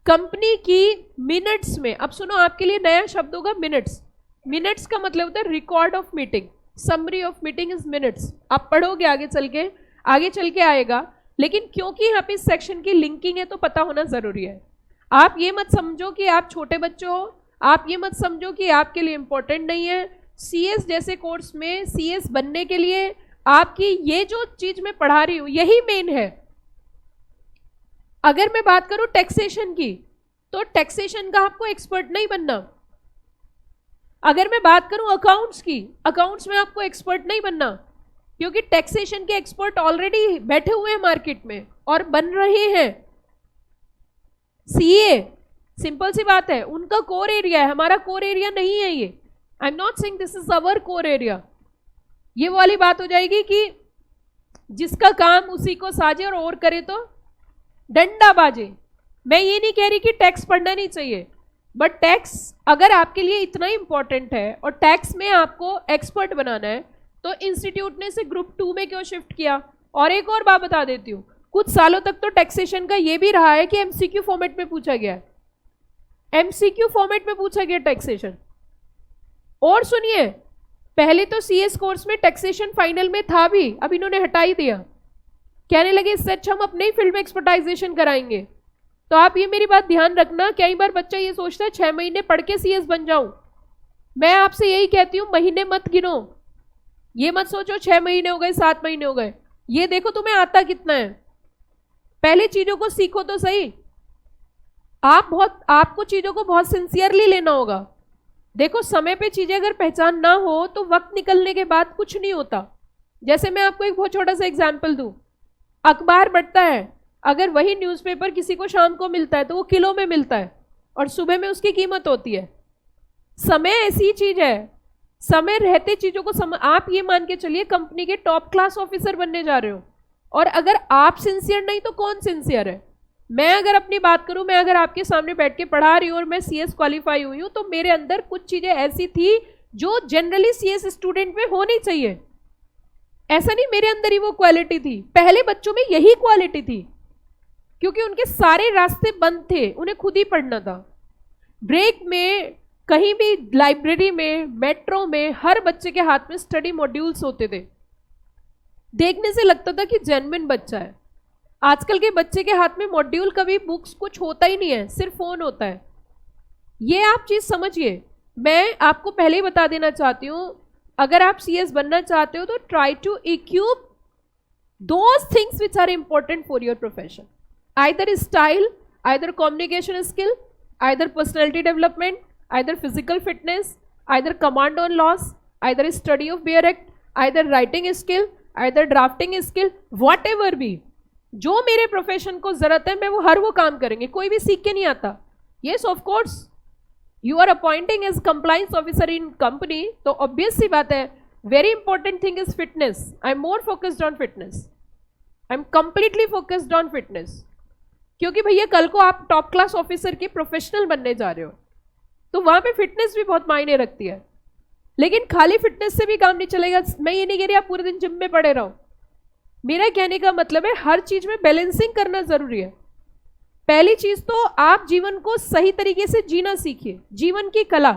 S1: कंपनी की मिनट्स में, अब सुनो आपके लिए नया शब्द होगा मिनट्स। मिनट्स का मतलब होता है record of meeting, summary of meeting is minutes. आप पढ़ोगे आगे चल के आएगा, लेकिन क्योंकि यहाँ पे इस सेक्शन की लिंकिंग है तो पता होना जरूरी है। आप ये मत समझो कि आप छोटे बच्चे हो, आप ये मत समझो कि आपके लिए इंपॉर्टेंट नहीं है। सीएस जैसे कोर्स में सीएस बनने के लिए आपकी ये जो चीज मैं पढ़ा रही हूं यही मेन है। अगर मैं बात करूं टैक्सेशन की, तो टैक्सेशन का आपको एक्सपर्ट नहीं बनना। अगर मैं बात करूं अकाउंट्स की, अकाउंट्स में आपको एक्सपर्ट नहीं बनना, क्योंकि टैक्सेशन के एक्सपर्ट ऑलरेडी बैठे हुए हैं मार्केट में और बन रहे हैं। सीए सिंपल सी बात है, उनका कोर एरिया है, हमारा कोर एरिया नहीं है ये। I am not saying this is our core area. ये वाली बात हो जाएगी कि जिसका काम उसी को साजे और करे तो डंडा बाजे। मैं ये नहीं कह रही कि टैक्स पढ़ना नहीं चाहिए, बट टैक्स अगर आपके लिए इतना इंपॉर्टेंट है और टैक्स में आपको एक्सपर्ट बनाना है, तो इंस्टीट्यूट ने से ग्रुप 2 में क्यों शिफ्ट किया। और एक और बात बता देती हूँ, कुछ सालों तक तो टैक्सेशन का ये भी रहा है कि एमसीक्यू फॉर्मेट में पूछा गया है, एमसीक्यू फॉर्मेट में पूछा गया टैक्सेशन। और सुनिए, पहले तो सीएस कोर्स में टैक्सेशन फाइनल में था भी, अब इन्होंने हटा ही दिया। कहने लगे इससे अच्छा हम अपने ही फील्ड में एक्सपर्टाइजेशन कराएंगे। तो आप ये मेरी बात ध्यान रखना, कई बार बच्चा ये सोचता है 6 महीने पढ़ के सीएस बन जाऊं। मैं आपसे यही कहती हूं, महीने मत गिनो, ये मत सोचो 6 महीने हो गए 7 महीने हो गए, ये देखो तुम्हें आता कितना है। पहले चीजों को सीखो तो सही। आपको चीजों को बहुत सिंसियरली लेना होगा। देखो समय पे चीजें अगर पहचान ना हो तो वक्त निकलने के बाद कुछ नहीं होता। जैसे मैं आपको एक बहुत छोटा सा एग्जाम्पल दूं, अखबार बढ़ता है, अगर वही न्यूज़पेपर किसी को शाम को मिलता है तो वो किलो में मिलता है और सुबह में उसकी कीमत होती है। समय ऐसी चीज है, समय रहते चीजों को आप ये मान के चलिए कंपनी के टॉप क्लास ऑफिसर बनने जा रहे हो, और अगर आप सिंसियर नहीं तो कौन सिंसियर है। मैं अगर अपनी बात करूं, मैं अगर आपके सामने बैठ के पढ़ा रही हूं और मैं सीएस क्वालिफाई हुई हूं, तो मेरे अंदर कुछ चीजें ऐसी थी जो जनरली सीएस स्टूडेंट में होनी चाहिए। ऐसा नहीं मेरे अंदर ही वो क्वालिटी थी, पहले बच्चों में यही क्वालिटी थी, क्योंकि उनके सारे रास्ते बंद थे, उन्हें खुद ही पढ़ना था। ब्रेक में, कहीं भी लाइब्रेरी में, मेट्रो में, हर बच्चे के हाथ में स्टडी मॉड्यूल्स होते थे। देखने से लगता था कि जेन्युइन बच्चा है। आजकल के बच्चे के हाथ में मॉड्यूल, कभी बुक्स कुछ होता ही नहीं है, सिर्फ फोन होता है। ये आप चीज समझिए। मैं आपको पहले ही बता देना चाहती हूं, अगर आप सीएस बनना चाहते हो तो try to equip those things which are important for your profession. Either style, either communication skill, either personality development, either physical fitness, either command on laws, either study of bare act, either writing skill, either drafting skill, whatever be, जो मेरे profession को जरूरत है मैं वो हर वो काम करेंगे। कोई भी सीख के नहीं आता। Yes of course you are appointing as compliance officer in company, तो ऑब्वियस सी बात है, very important thing is fitness. I am more focused on fitness, I am completely focused on fitness, क्योंकि भैया कल को आप टॉप क्लास ऑफिसर के प्रोफेशनल बनने जा रहे हो, तो वहां पे फिटनेस भी बहुत मायने रखती है। लेकिन खाली फिटनेस से भी काम नहीं चलेगा। मैं ये नहीं कह रही आप पूरे दिन जिम में पड़े रहो, मेरा कहने का मतलब है हर चीज में बैलेंसिंग करना जरूरी है। पहली चीज तो आप जीवन को सही तरीके से जीना सीखिए, जीवन की कला।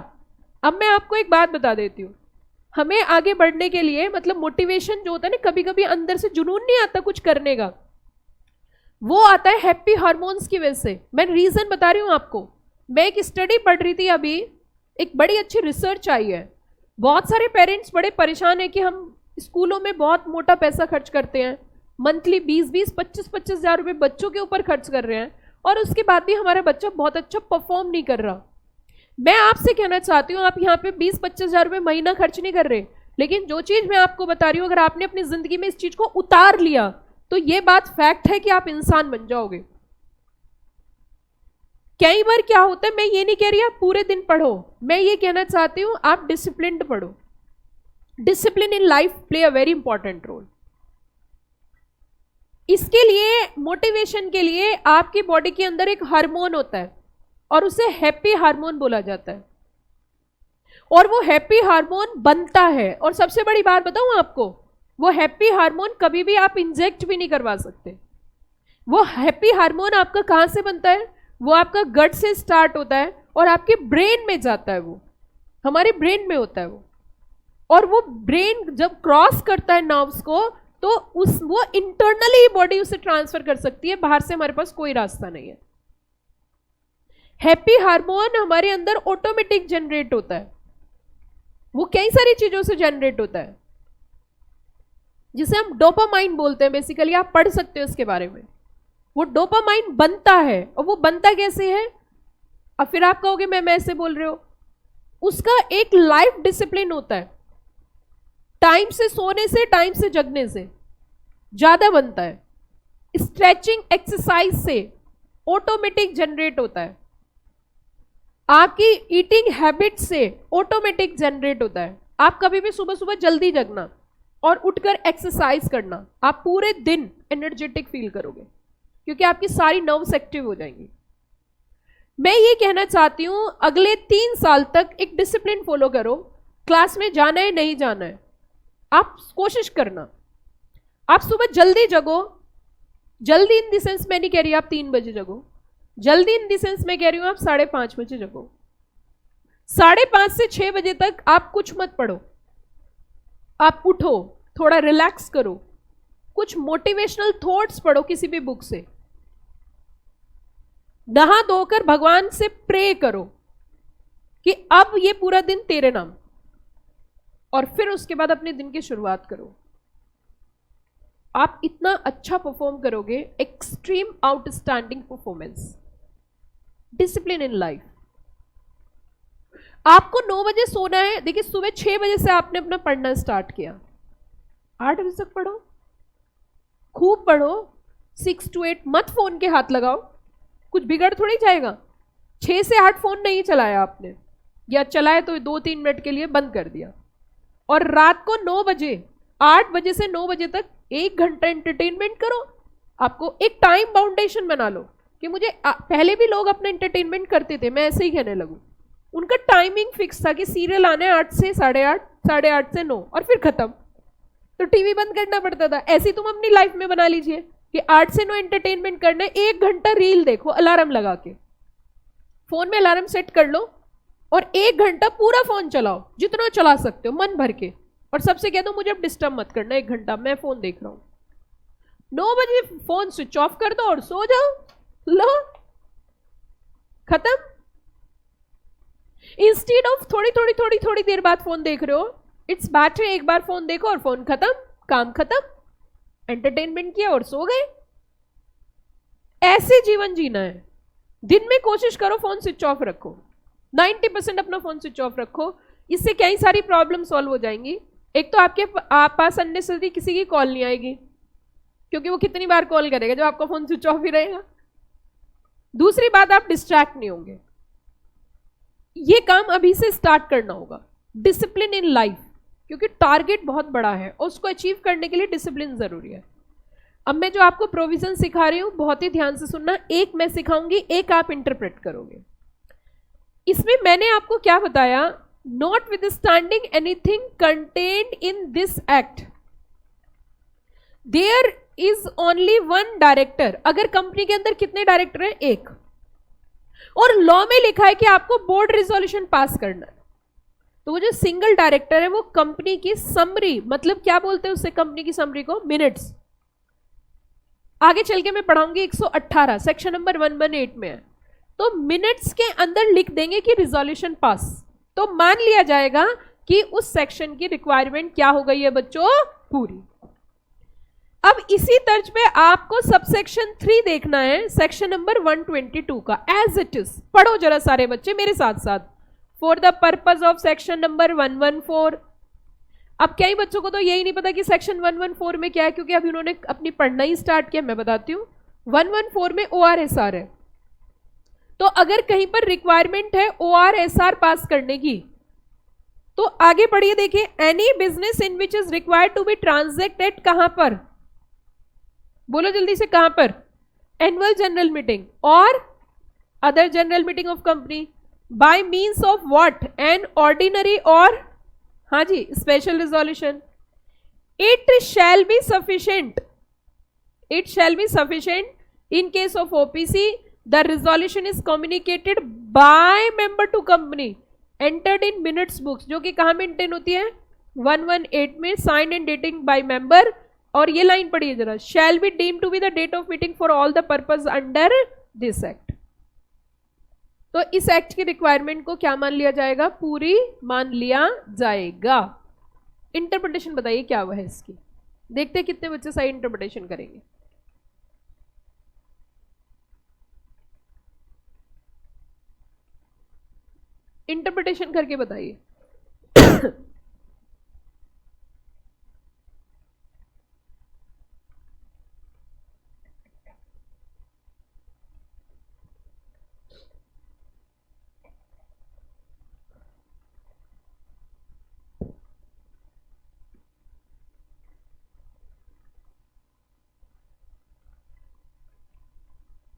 S1: अब मैं आपको एक बात बता देती हूँ, हमें आगे बढ़ने के लिए मतलब मोटिवेशन जो होता है ना, कभी कभी अंदर से जुनून नहीं आता कुछ करने का, वो आता है हैप्पी हार्मोन्स की वजह से। मैं रीजन बता रही हूँ आपको। मैं एक स्टडी पढ़ रही थी अभी, एक बड़ी अच्छी रिसर्च आई है। बहुत सारे पेरेंट्स बड़े परेशान है कि हम स्कूलों में बहुत मोटा पैसा खर्च करते हैं, मंथली 20-20, 25-25 हज़ार रुपये बच्चों के ऊपर खर्च कर रहे हैं, और उसके बाद भी हमारा बच्चा बहुत अच्छा परफॉर्म नहीं कर रहा। मैं आपसे कहना चाहती हूँ, आप यहाँ पे 20-25 हज़ार रुपये महीना खर्च नहीं कर रहे, लेकिन जो चीज़ मैं आपको बता रही हूँ, अगर आपने अपनी ज़िंदगी में इस चीज़ को उतार लिया तो ये बात फैक्ट है कि आप इंसान बन जाओगे। कई बार क्या होता है, मैं ये नहीं कह रही आप पूरे दिन पढ़ो, मैं ये कहना चाहती हूँ आप डिसिप्लिन्ड पढ़ो। Discipline in life play a very important role. इसके लिए, मोटिवेशन के लिए आपकी बॉडी के अंदर एक हार्मोन होता है और उसे हैप्पी हार्मोन बोला जाता है, और वो हैप्पी हार्मोन बनता है। और सबसे बड़ी बात बताऊं आपको, वो हैप्पी हार्मोन कभी भी आप इंजेक्ट भी नहीं करवा सकते। वो हैप्पी हार्मोन आपका कहां से बनता है, वो आपका गट से स्टार्ट होता है और आपके ब्रेन में जाता है, वो हमारे ब्रेन में होता है वो। और वो ब्रेन जब क्रॉस करता है नर्व्स को, तो वो इंटरनली बॉडी उसे ट्रांसफर कर सकती है, बाहर से हमारे पास कोई रास्ता नहीं है। हैप्पी हार्मोन हमारे अंदर ऑटोमेटिक जनरेट होता है। वो कई सारी चीजों से जनरेट होता है, जिसे हम डोपामाइन बोलते हैं। बेसिकली आप पढ़ सकते हो इसके बारे में। वो डोपामाइन बनता है, और वो बनता कैसे है? अब फिर आप कहोगे मैं ऐसे बोल रहे हो, उसका एक लाइफ डिसिप्लिन होता है। टाइम से सोने से, टाइम से जगने से ज्यादा बनता है। स्ट्रेचिंग एक्सरसाइज से ऑटोमेटिक जनरेट होता है। आपकी ईटिंग हैबिट से ऑटोमेटिक जनरेट होता है। आप कभी भी सुबह सुबह जल्दी जगना और उठकर एक्सरसाइज करना, आप पूरे दिन एनर्जेटिक फील करोगे, क्योंकि आपकी सारी नर्व्स एक्टिव हो जाएंगी। मैं ये कहना चाहती हूं, अगले 3 साल तक एक डिसिप्लिन फॉलो करो। क्लास में जाना है, नहीं जाना है, आप कोशिश करना। आप सुबह जल्दी जगो। जल्दी इन द सेंस मैं नहीं कह रही आप 3 बजे जगो, जल्दी इन द सेंस मैं कह रही हूं आप 5:30 बजे जगो। 5:30 से 6 बजे तक आप कुछ मत पढ़ो, आप उठो, थोड़ा रिलैक्स करो, कुछ मोटिवेशनल थॉट्स पढ़ो किसी भी बुक से, नहा धोकर भगवान से प्रे करो कि अब ये पूरा दिन तेरे नाम, और फिर उसके बाद अपने दिन की शुरुआत करो। आप इतना अच्छा परफॉर्म करोगे, extreme outstanding performance. Discipline in life. आपको 9 बजे सोना है। देखिए, सुबह 6 बजे से आपने अपना पढ़ना स्टार्ट किया, 8 बजे तक पढ़ो, खूब पढ़ो, 6 to 8 मत फोन के हाथ लगाओ, कुछ बिगड़ थोड़ी जाएगा। 6 से 8 फोन नहीं चलाया आपने, या चलाए तो 2-3 मिनट के लिए बंद कर दिया। और रात को 9 बजे, 8 बजे से 9 बजे तक 1 घंटा एंटरटेनमेंट करो। आपको एक टाइम बाउंडेशन बना लो कि मुझे पहले भी लोग अपना एंटरटेनमेंट करते थे, मैं ऐसे ही कहने लगूं। उनका टाइमिंग फिक्स था कि सीरियल आने 8 से 8:30, 8:30 से 9, और फिर खत्म। तो टीवी बंद करना पड़ता था। ऐसे तुम अपनी लाइफ में बना लीजिए कि 8 से 9 एंटरटेनमेंट करना है, 1 घंटा रील देखो अलार्म लगा के, फोन में अलार्म सेट कर लो, और 1 घंटा पूरा फोन चलाओ, जितना चला सकते हो मन भर के, और सबसे कह दो मुझे अब डिस्टर्ब मत करना, 1 घंटा मैं फोन देख रहा हूं। 9 बजे फोन स्विच ऑफ कर दो और सो जाओ। लो, खत्म। इंस्टेड ऑफ थोड़ी देर बाद फोन देख रहे हो, इट्स बेटर एक बार फोन देखो और फोन खत्म, काम खत्म, एंटरटेनमेंट किया और सो गए। ऐसे जीवन जीना है। दिन में कोशिश करो फोन स्विच ऑफ रखो, 90% अपना फोन स्विच ऑफ रखो। इससे कई सारी प्रॉब्लम सॉल्व हो जाएंगी। एक तो आपके पास अननेसेसरी किसी की कॉल नहीं आएगी, क्योंकि वो कितनी बार कॉल करेगा जब आपका फोन स्विच ऑफ ही रहेगा। दूसरी बात, आप डिस्ट्रैक्ट नहीं होंगे। ये काम अभी से स्टार्ट करना होगा, डिसिप्लिन इन लाइफ, क्योंकि टारगेट बहुत बड़ा है और उसको अचीव करने के लिए डिसिप्लिन जरूरी है। अब मैं जो आपको प्रोविजन सिखा रही हूं, बहुत ही ध्यान से सुनना। एक मैं सिखाऊंगी, एक आप इंटरप्रेट करोगे। इसमें मैंने आपको क्या बताया? Notwithstanding anything contained in this act, there is only 1 director. अगर कंपनी के अंदर कितने डायरेक्टर हैं? 1। और लॉ में लिखा है कि आपको बोर्ड रिजोल्यूशन पास करना है, तो वो जो सिंगल डायरेक्टर है वो कंपनी की समरी, मतलब क्या बोलते हैं उससे, कंपनी की समरी को, मिनट्स। आगे चल के मैं पढ़ाऊंगी 118 सेक्शन नंबर 118 में है, तो मिनट्स के अंदर लिख देंगे कि रिजोल्यूशन पास, तो मान लिया जाएगा कि उस सेक्शन की रिक्वायरमेंट क्या हो गई है बच्चों, पूरी। अब इसी तर्ज पे आपको सबसेक्शन 3 देखना है, सेक्शन नंबर 122 का, एज इट इज। पढ़ो जरा सारे बच्चे मेरे साथ साथ। For the purpose of section number 114। अब कई बच्चों को तो यही नहीं पता कि सेक्शन 114 में क्या है, क्योंकि अभी उन्होंने अपनी पढ़ना ही स्टार्ट किया। मैं बताती हूँ, 114 में ORSR है, तो अगर कहीं पर रिक्वायरमेंट है ORSR पास करने की, तो आगे पढ़िए, देखिए। Any business in which is required to be transacted, कहां पर, बोलो जल्दी से, कहां पर? एनुअल जनरल मीटिंग और other general meeting of company, by means of what? An ordinary और, हाँ जी, special resolution. It shall be sufficient, it shall be sufficient in case of OPC, the resolution is communicated by member to company, entered in minutes books, जो कि कहां maintain होती है? 118 में, sign and dating by member. और ये line पढ़िए जरा, shall be deemed to be the date of meeting for all the purpose under this act. तो इस एक्ट की रिक्वायरमेंट को क्या मान लिया जाएगा? पूरी मान लिया जाएगा। इंटरप्रिटेशन बताइए क्या हुआ है इसकी, देखते हैं कितने बच्चे सही इंटरप्रिटेशन करेंगे। इंटरप्रिटेशन करके बताइए।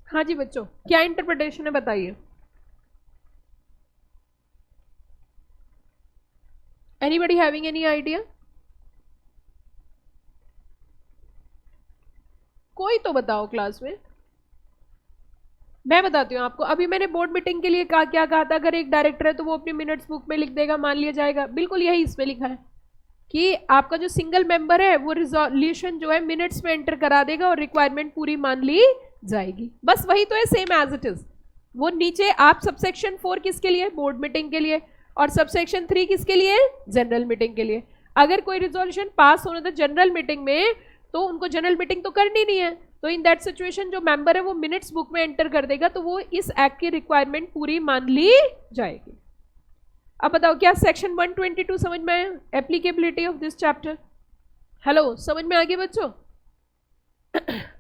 S1: हाँ जी बच्चों, क्या इंटरप्रिटेशन है बताइए। Anybody having any idea? कोई तो बताओ क्लास में। मैं बताती हूँ आपको। अभी मैंने बोर्ड मीटिंग के लिए क्या कहा था, अगर एक डायरेक्टर है तो वो अपनी मिनट्स बुक में लिख देगा, मान लिया जाएगा। बिल्कुल यही इसमें लिखा है कि आपका जो सिंगल मेंबर है वो रिजोल्यूशन जो है मिनट्स में एंटर करा देगा और रिक्वायरमेंट पूरी मान ली जाएगी। बस वही तो है, सेम एज इट इज। वो नीचे आप सबसेक्शन 4 किसके लिए? बोर्ड मीटिंग के लिए, और सबसेक्शन 3 किसके लिए? जनरल मीटिंग के लिए। अगर कोई रिजोल्यूशन पास होना था जनरल मीटिंग में तो उनको जनरल मीटिंग तो करनी नहीं है, तो इन दैट सिचुएशन जो मेंबर है वो मिनट्स बुक में एंटर कर देगा, तो वो इस एक्ट की रिक्वायरमेंट पूरी मान ली जाएगी। अब बताओ क्या सेक्शन 122 समझ में आया? Applicability of this chapter. Hello, समझ में आ गया बच्चों?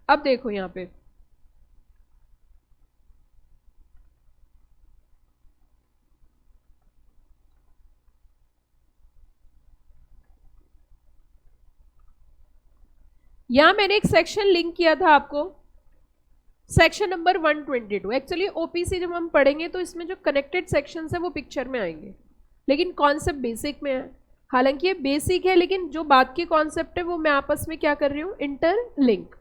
S1: अब देखो यहां पे यहां मैंने एक सेक्शन लिंक किया था आपको, सेक्शन नंबर 122। एक्चुअली ओपीसी जब हम पढ़ेंगे तो इसमें जो कनेक्टेड सेक्शंस है वो पिक्चर में आएंगे, लेकिन कॉन्सेप्ट बेसिक में है। हालांकि ये बेसिक है, लेकिन जो बात की कॉन्सेप्ट है वो मैं आपस में क्या कर रही हूँ? इंटरलिंक।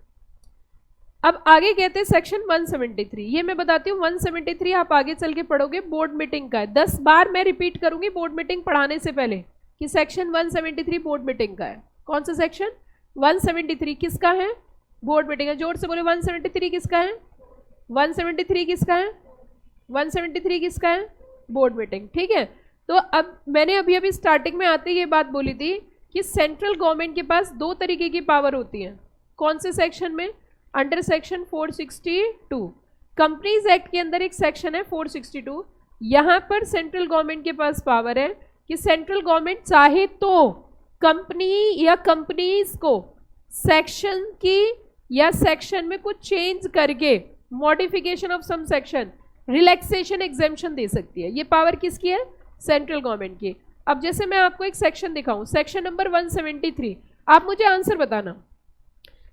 S1: अब आगे कहते हैं सेक्शन 173। ये मैं बताती हूँ 173 आप आगे चल के पढ़ोगे, बोर्ड मीटिंग का है। 10 बार मैं रिपीट करूंगी बोर्ड मीटिंग पढ़ाने से पहले कि सेक्शन 173 बोर्ड मीटिंग का है। कौन सा सेक्शन? 173 किसका है? बोर्ड मीटिंग है। जोर से बोले 173 किसका है? 173 किसका है? 173 किसका है? Board meeting. ठीक है, तो अब मैंने अभी अभी स्टार्टिंग में आते ये बात बोली थी कि सेंट्रल गवर्नमेंट के पास 2 तरीके की पावर होती है। कौन से सेक्शन में? Under section 462। कंपनीज एक्ट के अंदर एक सेक्शन है 462। यहां पर सेंट्रल गवर्नमेंट के पास पावर है कि सेंट्रल गवर्नमेंट चाहे तो कंपनी या कंपनीज को सेक्शन की या सेक्शन में कुछ चेंज करके modification of some section, relaxation, exemption दे सकती है। ये पावर किसकी है? सेंट्रल गवर्नमेंट की। अब जैसे मैं आपको एक सेक्शन दिखाऊं, सेक्शन नंबर 173, आप मुझे आंसर बताना।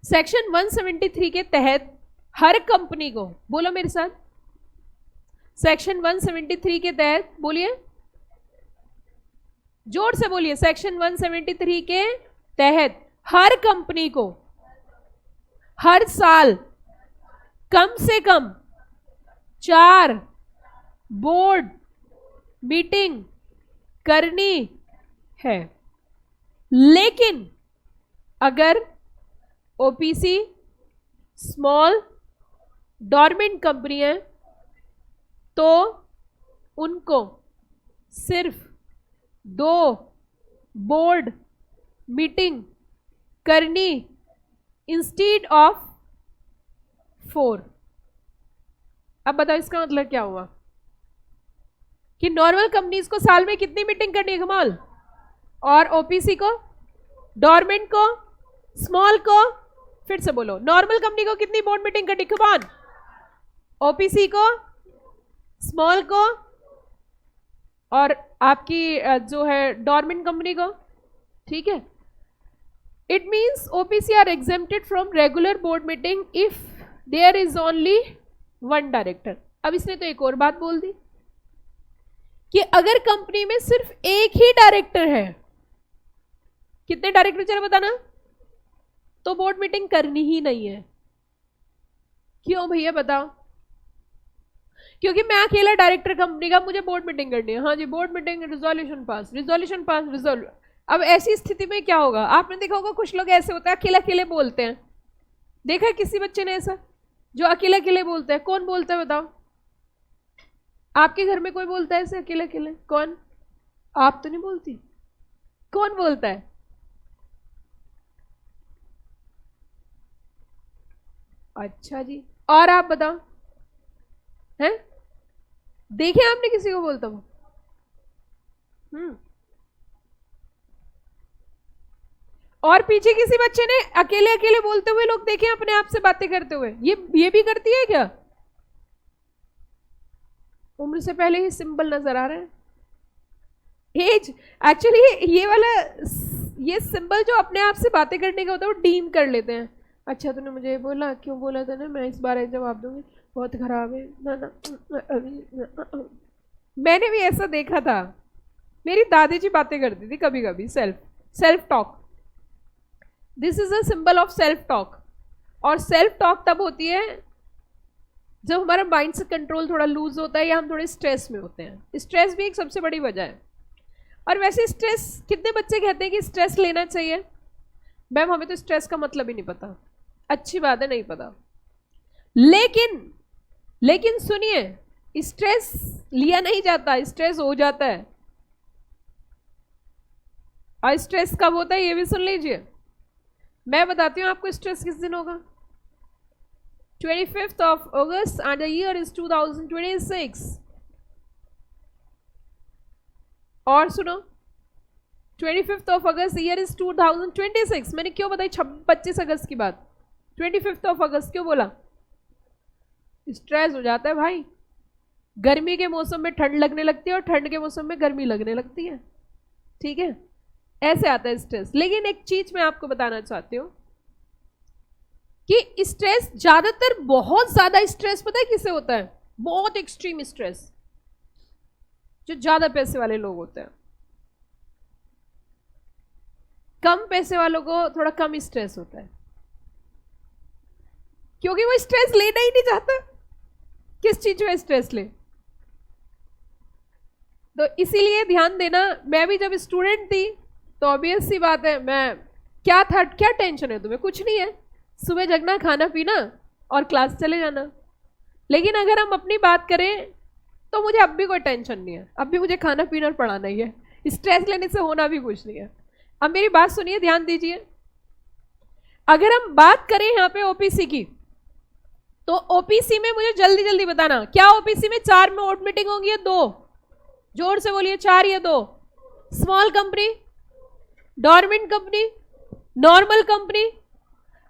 S1: सेक्शन 173 के तहत हर कंपनी को, बोलो मेरे साथ, सेक्शन 173 के तहत, बोलिए जोर से बोलिए, सेक्शन 173 के तहत हर कंपनी को हर साल कम से कम 4 बोर्ड मीटिंग करनी है। लेकिन अगर ओपीसी स्मॉल डॉर्मेंट कंपनी है तो उनको सिर्फ 2 बोर्ड मीटिंग करनी इंस्टीड ऑफ 4। अब बताओ इसका मतलब क्या हुआ? कि नॉर्मल कंपनीज को साल में कितनी मीटिंग करनी है कमाल, और ओपीसी को, डॉर्मेंट को, स्मॉल को, फिर से बोलो, नॉर्मल कंपनी को कितनी बोर्ड मीटिंग करनी कमान, ओपीसी को, स्मॉल को, और आपकी जो है डॉर्मेंट कंपनी को। ठीक है, it means OPC are exempted from regular board meeting if there is only 1 director. अब इसने तो एक और बात बोल दी कि अगर कंपनी में सिर्फ एक ही डायरेक्टर है, कितने डायरेक्टर चलो बताना, तो बोर्ड मीटिंग करनी ही नहीं है। क्यों भैया बताओ? क्योंकि मैं अकेला डायरेक्टर कंपनी का, मुझे बोर्ड मीटिंग करनी है। हाँ जी, board meeting, resolution pass, resolution pass, resolve. अब ऐसी स्थिति में क्या होगा? आपने देखा होगा कुछ लोग ऐसे होते हैं अकेले अकेले बोलते हैं। देखा है किसी बच्चे ने ऐसा जो अकेले अकेले बोलते हैं? कौन बोलता है बताओ? आपके घर में कोई बोलता है ऐसे अकेले अकेले? कौन? आप तो नहीं बोलती? कौन बोलता है? अच्छा जी, और आप बताओ, हैं? देखे आपने किसी को बोलता हुआ? और पीछे किसी बच्चे ने अकेले अकेले बोलते हुए लोग देखे अपने आप से बातें करते हुए? ये भी करती है क्या? उम्र से पहले ही सिंबल नजर आ रहा है। एज एक्चुअली ये सिंबल जो अपने आप से बातें करने का होता है वो डीम कर लेते हैं। अच्छा तूने मुझे बोला, क्यों बोला था ना, मैं इस बार जवाब दूंगी, बहुत खराब है ना। मैंने भी ऐसा देखा था, मेरी दादी जी बातें करती थी कभी कभी, self talk. This is a symbol of self talk. और सेल्फ टॉक तब होती है जब हमारा माइंड से कंट्रोल थोड़ा लूज होता है या हम थोड़े स्ट्रेस में होते हैं। स्ट्रेस भी एक सबसे बड़ी वजह है। और वैसे स्ट्रेस, कितने बच्चे कहते हैं कि स्ट्रेस लेना चाहिए? मैम हमें तो स्ट्रेस का मतलब ही नहीं पता। अच्छी बात है, नहीं पता, लेकिन सुनिए, स्ट्रेस लिया नहीं जाता, स्ट्रेस हो जाता है। और स्ट्रेस कब होता है ये भी सुन लीजिए। मैं बताती हूँ आपको स्ट्रेस किस दिन होगा। 25th of August and the year is 2026। और सुनो, 25th of August year is 2026। मैंने क्यों बताई 25 अगस्त की बात? 25th of August क्यों बोला? स्ट्रेस हो जाता है भाई। गर्मी के मौसम में ठंड लगने लगती है और ठंड के मौसम में गर्मी लगने लगती है। ठीक है, ऐसे आता है स्ट्रेस। लेकिन एक चीज मैं आपको बताना चाहती हूँ कि स्ट्रेस ज्यादातर, बहुत ज्यादा स्ट्रेस पता है किससे होता है? बहुत एक्सट्रीम स्ट्रेस जो ज्यादा पैसे वाले लोग होते हैं। कम पैसे वालों को थोड़ा कम स्ट्रेस होता है, क्योंकि वो स्ट्रेस लेना ही नहीं चाहता। किस चीज में स्ट्रेस ले? तो इसीलिए ध्यान देना। मैं भी जब स्टूडेंट थी तो ऑब्वियस सी बात है, मैं क्या टेंशन है तुम्हें? कुछ नहीं है, सुबह जगना, खाना पीना और क्लास चले जाना। लेकिन अगर हम अपनी बात करें तो मुझे अब भी कोई टेंशन नहीं है, अब भी मुझे खाना पीना और पढ़ाना ही है। स्ट्रेस लेने से होना भी कुछ नहीं है। अब मेरी बात सुनिए, ध्यान दीजिए। अगर हम बात करें यहाँ पे ओपीसी की, तो ओपीसी में मुझे जल्दी जल्दी बताना, क्या ओपीसी में 4 में ओट मीटिंग होंगी या 2? जोर से बोलिए, 4 या 2? Small company, dormant company, normal company.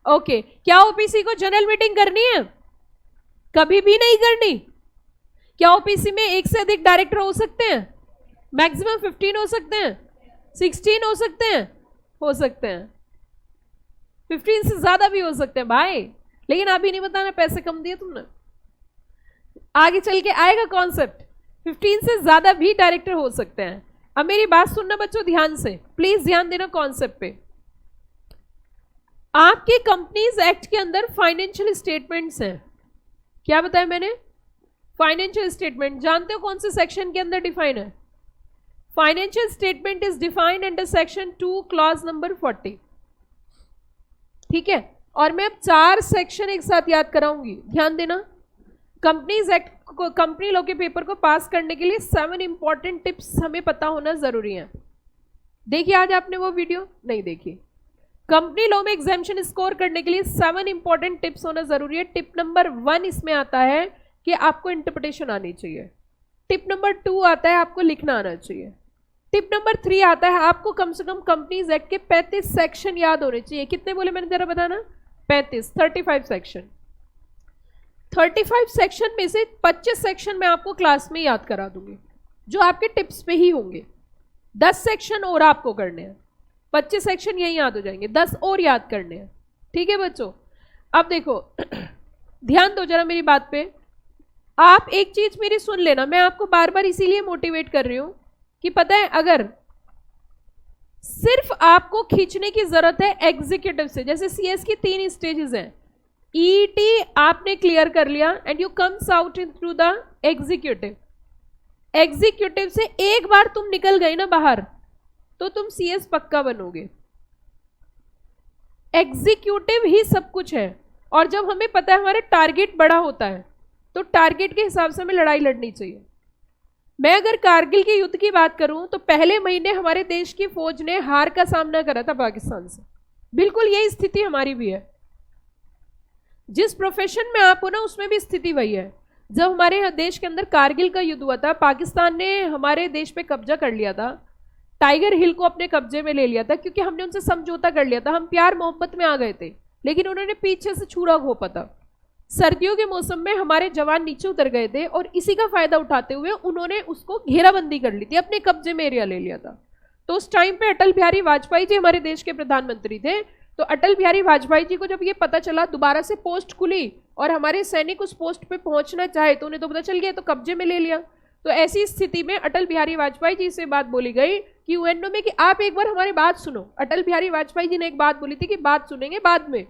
S1: Okay, क्या ओपीसी को जनरल मीटिंग करनी है? कभी भी नहीं करनी। क्या ओपीसी में एक से अधिक डायरेक्टर हो सकते हैं? मैक्सिमम 15 हो सकते हैं, 16 हो सकते हैं, हो सकते हैं 15 से ज्यादा भी हो सकते हैं भाई। लेकिन अभी नहीं बताना, पैसे कम दिए तुमने। आगे चल के आएगा कॉन्सेप्ट, 15 से ज्यादा भी डायरेक्टर हो सकते हैं। अब मेरी बात सुनना बच्चों ध्यान से, प्लीज ध्यान देना कॉन्सेप्ट पे। आपके कंपनीज एक्ट के अंदर फाइनेंशियल स्टेटमेंट्स हैं। क्या बताया मैंने? Financial statement. जानते हो कौन से सेक्शन के अंदर डिफाइन है? Financial statement is defined under section 2 clause number 40। ठीक है, और मैं अब 4 सेक्शन एक साथ याद कराऊंगी, ध्यान देना। कंपनीज एक्ट को, कंपनी लॉ के पेपर को पास करने के लिए 7 इंपॉर्टेंट टिप्स हमें पता होना जरूरी है। देखिए आज आपने वो वीडियो नहीं देखी। कंपनी लॉ में एग्जामिशन स्कोर करने के लिए 7 इंपॉर्टेंट टिप्स होना जरूरी है। टिप नंबर 1 इसमें आता है कि आपको इंटरप्रिटेशन आनी चाहिए। टिप नंबर 2 आता है आपको लिखना आना चाहिए। टिप नंबर 3 आता है आपको कम से कम कंपनीज एक्ट के 35 सेक्शन याद होने चाहिए। कितने बोले मैंने जरा बताना? 35 सेक्शन। 35 सेक्शन में से 25 सेक्शन मैं आपको क्लास में याद करा दूंगी, जो आपके टिप्स पे ही होंगे। 10 सेक्शन और आपको करने हैं, 25 सेक्शन यही याद हो जाएंगे, 10 और याद करने हैं। ठीक है बच्चों, अब देखो ध्यान दो जरा मेरी बात पे। आप एक चीज मेरी सुन लेना, मैं आपको बार बार इसीलिए मोटिवेट कर रही हूं कि पता है, अगर सिर्फ आपको खींचने की जरूरत है एग्जीक्यूटिव से, जैसे सीएस की 3 स्टेजेस हैं। ईटी आपने क्लियर कर लिया and you comes out in through the executive. Executive से एक बार तुम निकल गए ना बाहर तो तुम सीएस पक्का बनोगे। एग्जीक्यूटिव ही सब कुछ है। और जब हमें पता है हमारा टारगेट बड़ा होता है तो टारगेट के हिसाब से हमें लड़ाई लड़नी चाहिए। मैं अगर कारगिल के युद्ध की बात करूं तो पहले महीने हमारे देश की फौज ने हार का सामना करा था पाकिस्तान से। बिल्कुल यही स्थिति हमारी भी है। जिस प्रोफेशन में आप हो ना, उसमें भी स्थिति वही है। जब हमारे देश के अंदर कारगिल का युद्ध हुआ था, पाकिस्तान ने हमारे देश पे कब्जा कर लिया था, टाइगर हिल को अपने कब्जे में ले लिया था, क्योंकि हमने उनसे समझौता कर लिया था। हम प्यार मोहब्बत में आ गए थे, लेकिन उन्होंने पीछे से छुरा घोंपा था। सर्दियों के मौसम में हमारे जवान नीचे उतर गए थे और इसी का फायदा उठाते हुए उन्होंने उसको घेराबंदी कर ली थी, अपने कब्जे में एरिया ले लिया था। तो उस टाइम पे अटल बिहारी वाजपेयी जी हमारे देश के प्रधानमंत्री थे। तो अटल बिहारी वाजपेयी जी को जब ये पता चला, दोबारा से पोस्ट खुली और हमारे सैनिक उस पोस्ट पे पहुंचना चाहे, तो उन्हें तो पता चल गया, तो कब्जे में ले लिया। तो ऐसी स्थिति में अटल बिहारी वाजपेयी जी से बात बोली गई कि यूएनओ में कि आप एक बार हमारी बात सुनो। अटल बिहारी वाजपेयी जी ने एक बात बोली थी कि बात सुनेंगे बाद में,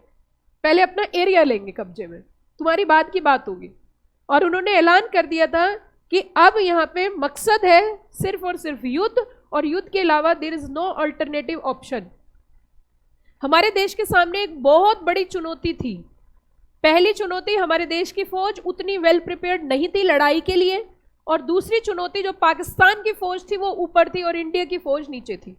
S1: पहले अपना एरिया लेंगे कब्जे में, तुम्हारी बात की बात होगी। और उन्होंने ऐलान कर दिया था कि अब यहाँ पे मकसद है सिर्फ और सिर्फ युद्ध, और युद्ध के अलावा there is no alternative option. हमारे देश के सामने एक बहुत बड़ी चुनौती थी। पहली चुनौती, हमारे देश की फौज उतनी वेल प्रिपेयर्ड नहीं थी लड़ाई के लिए, और दूसरी चुनौती जो पाकिस्तान की फौज थी वो ऊपर थी और इंडिया की फौज नीचे थी।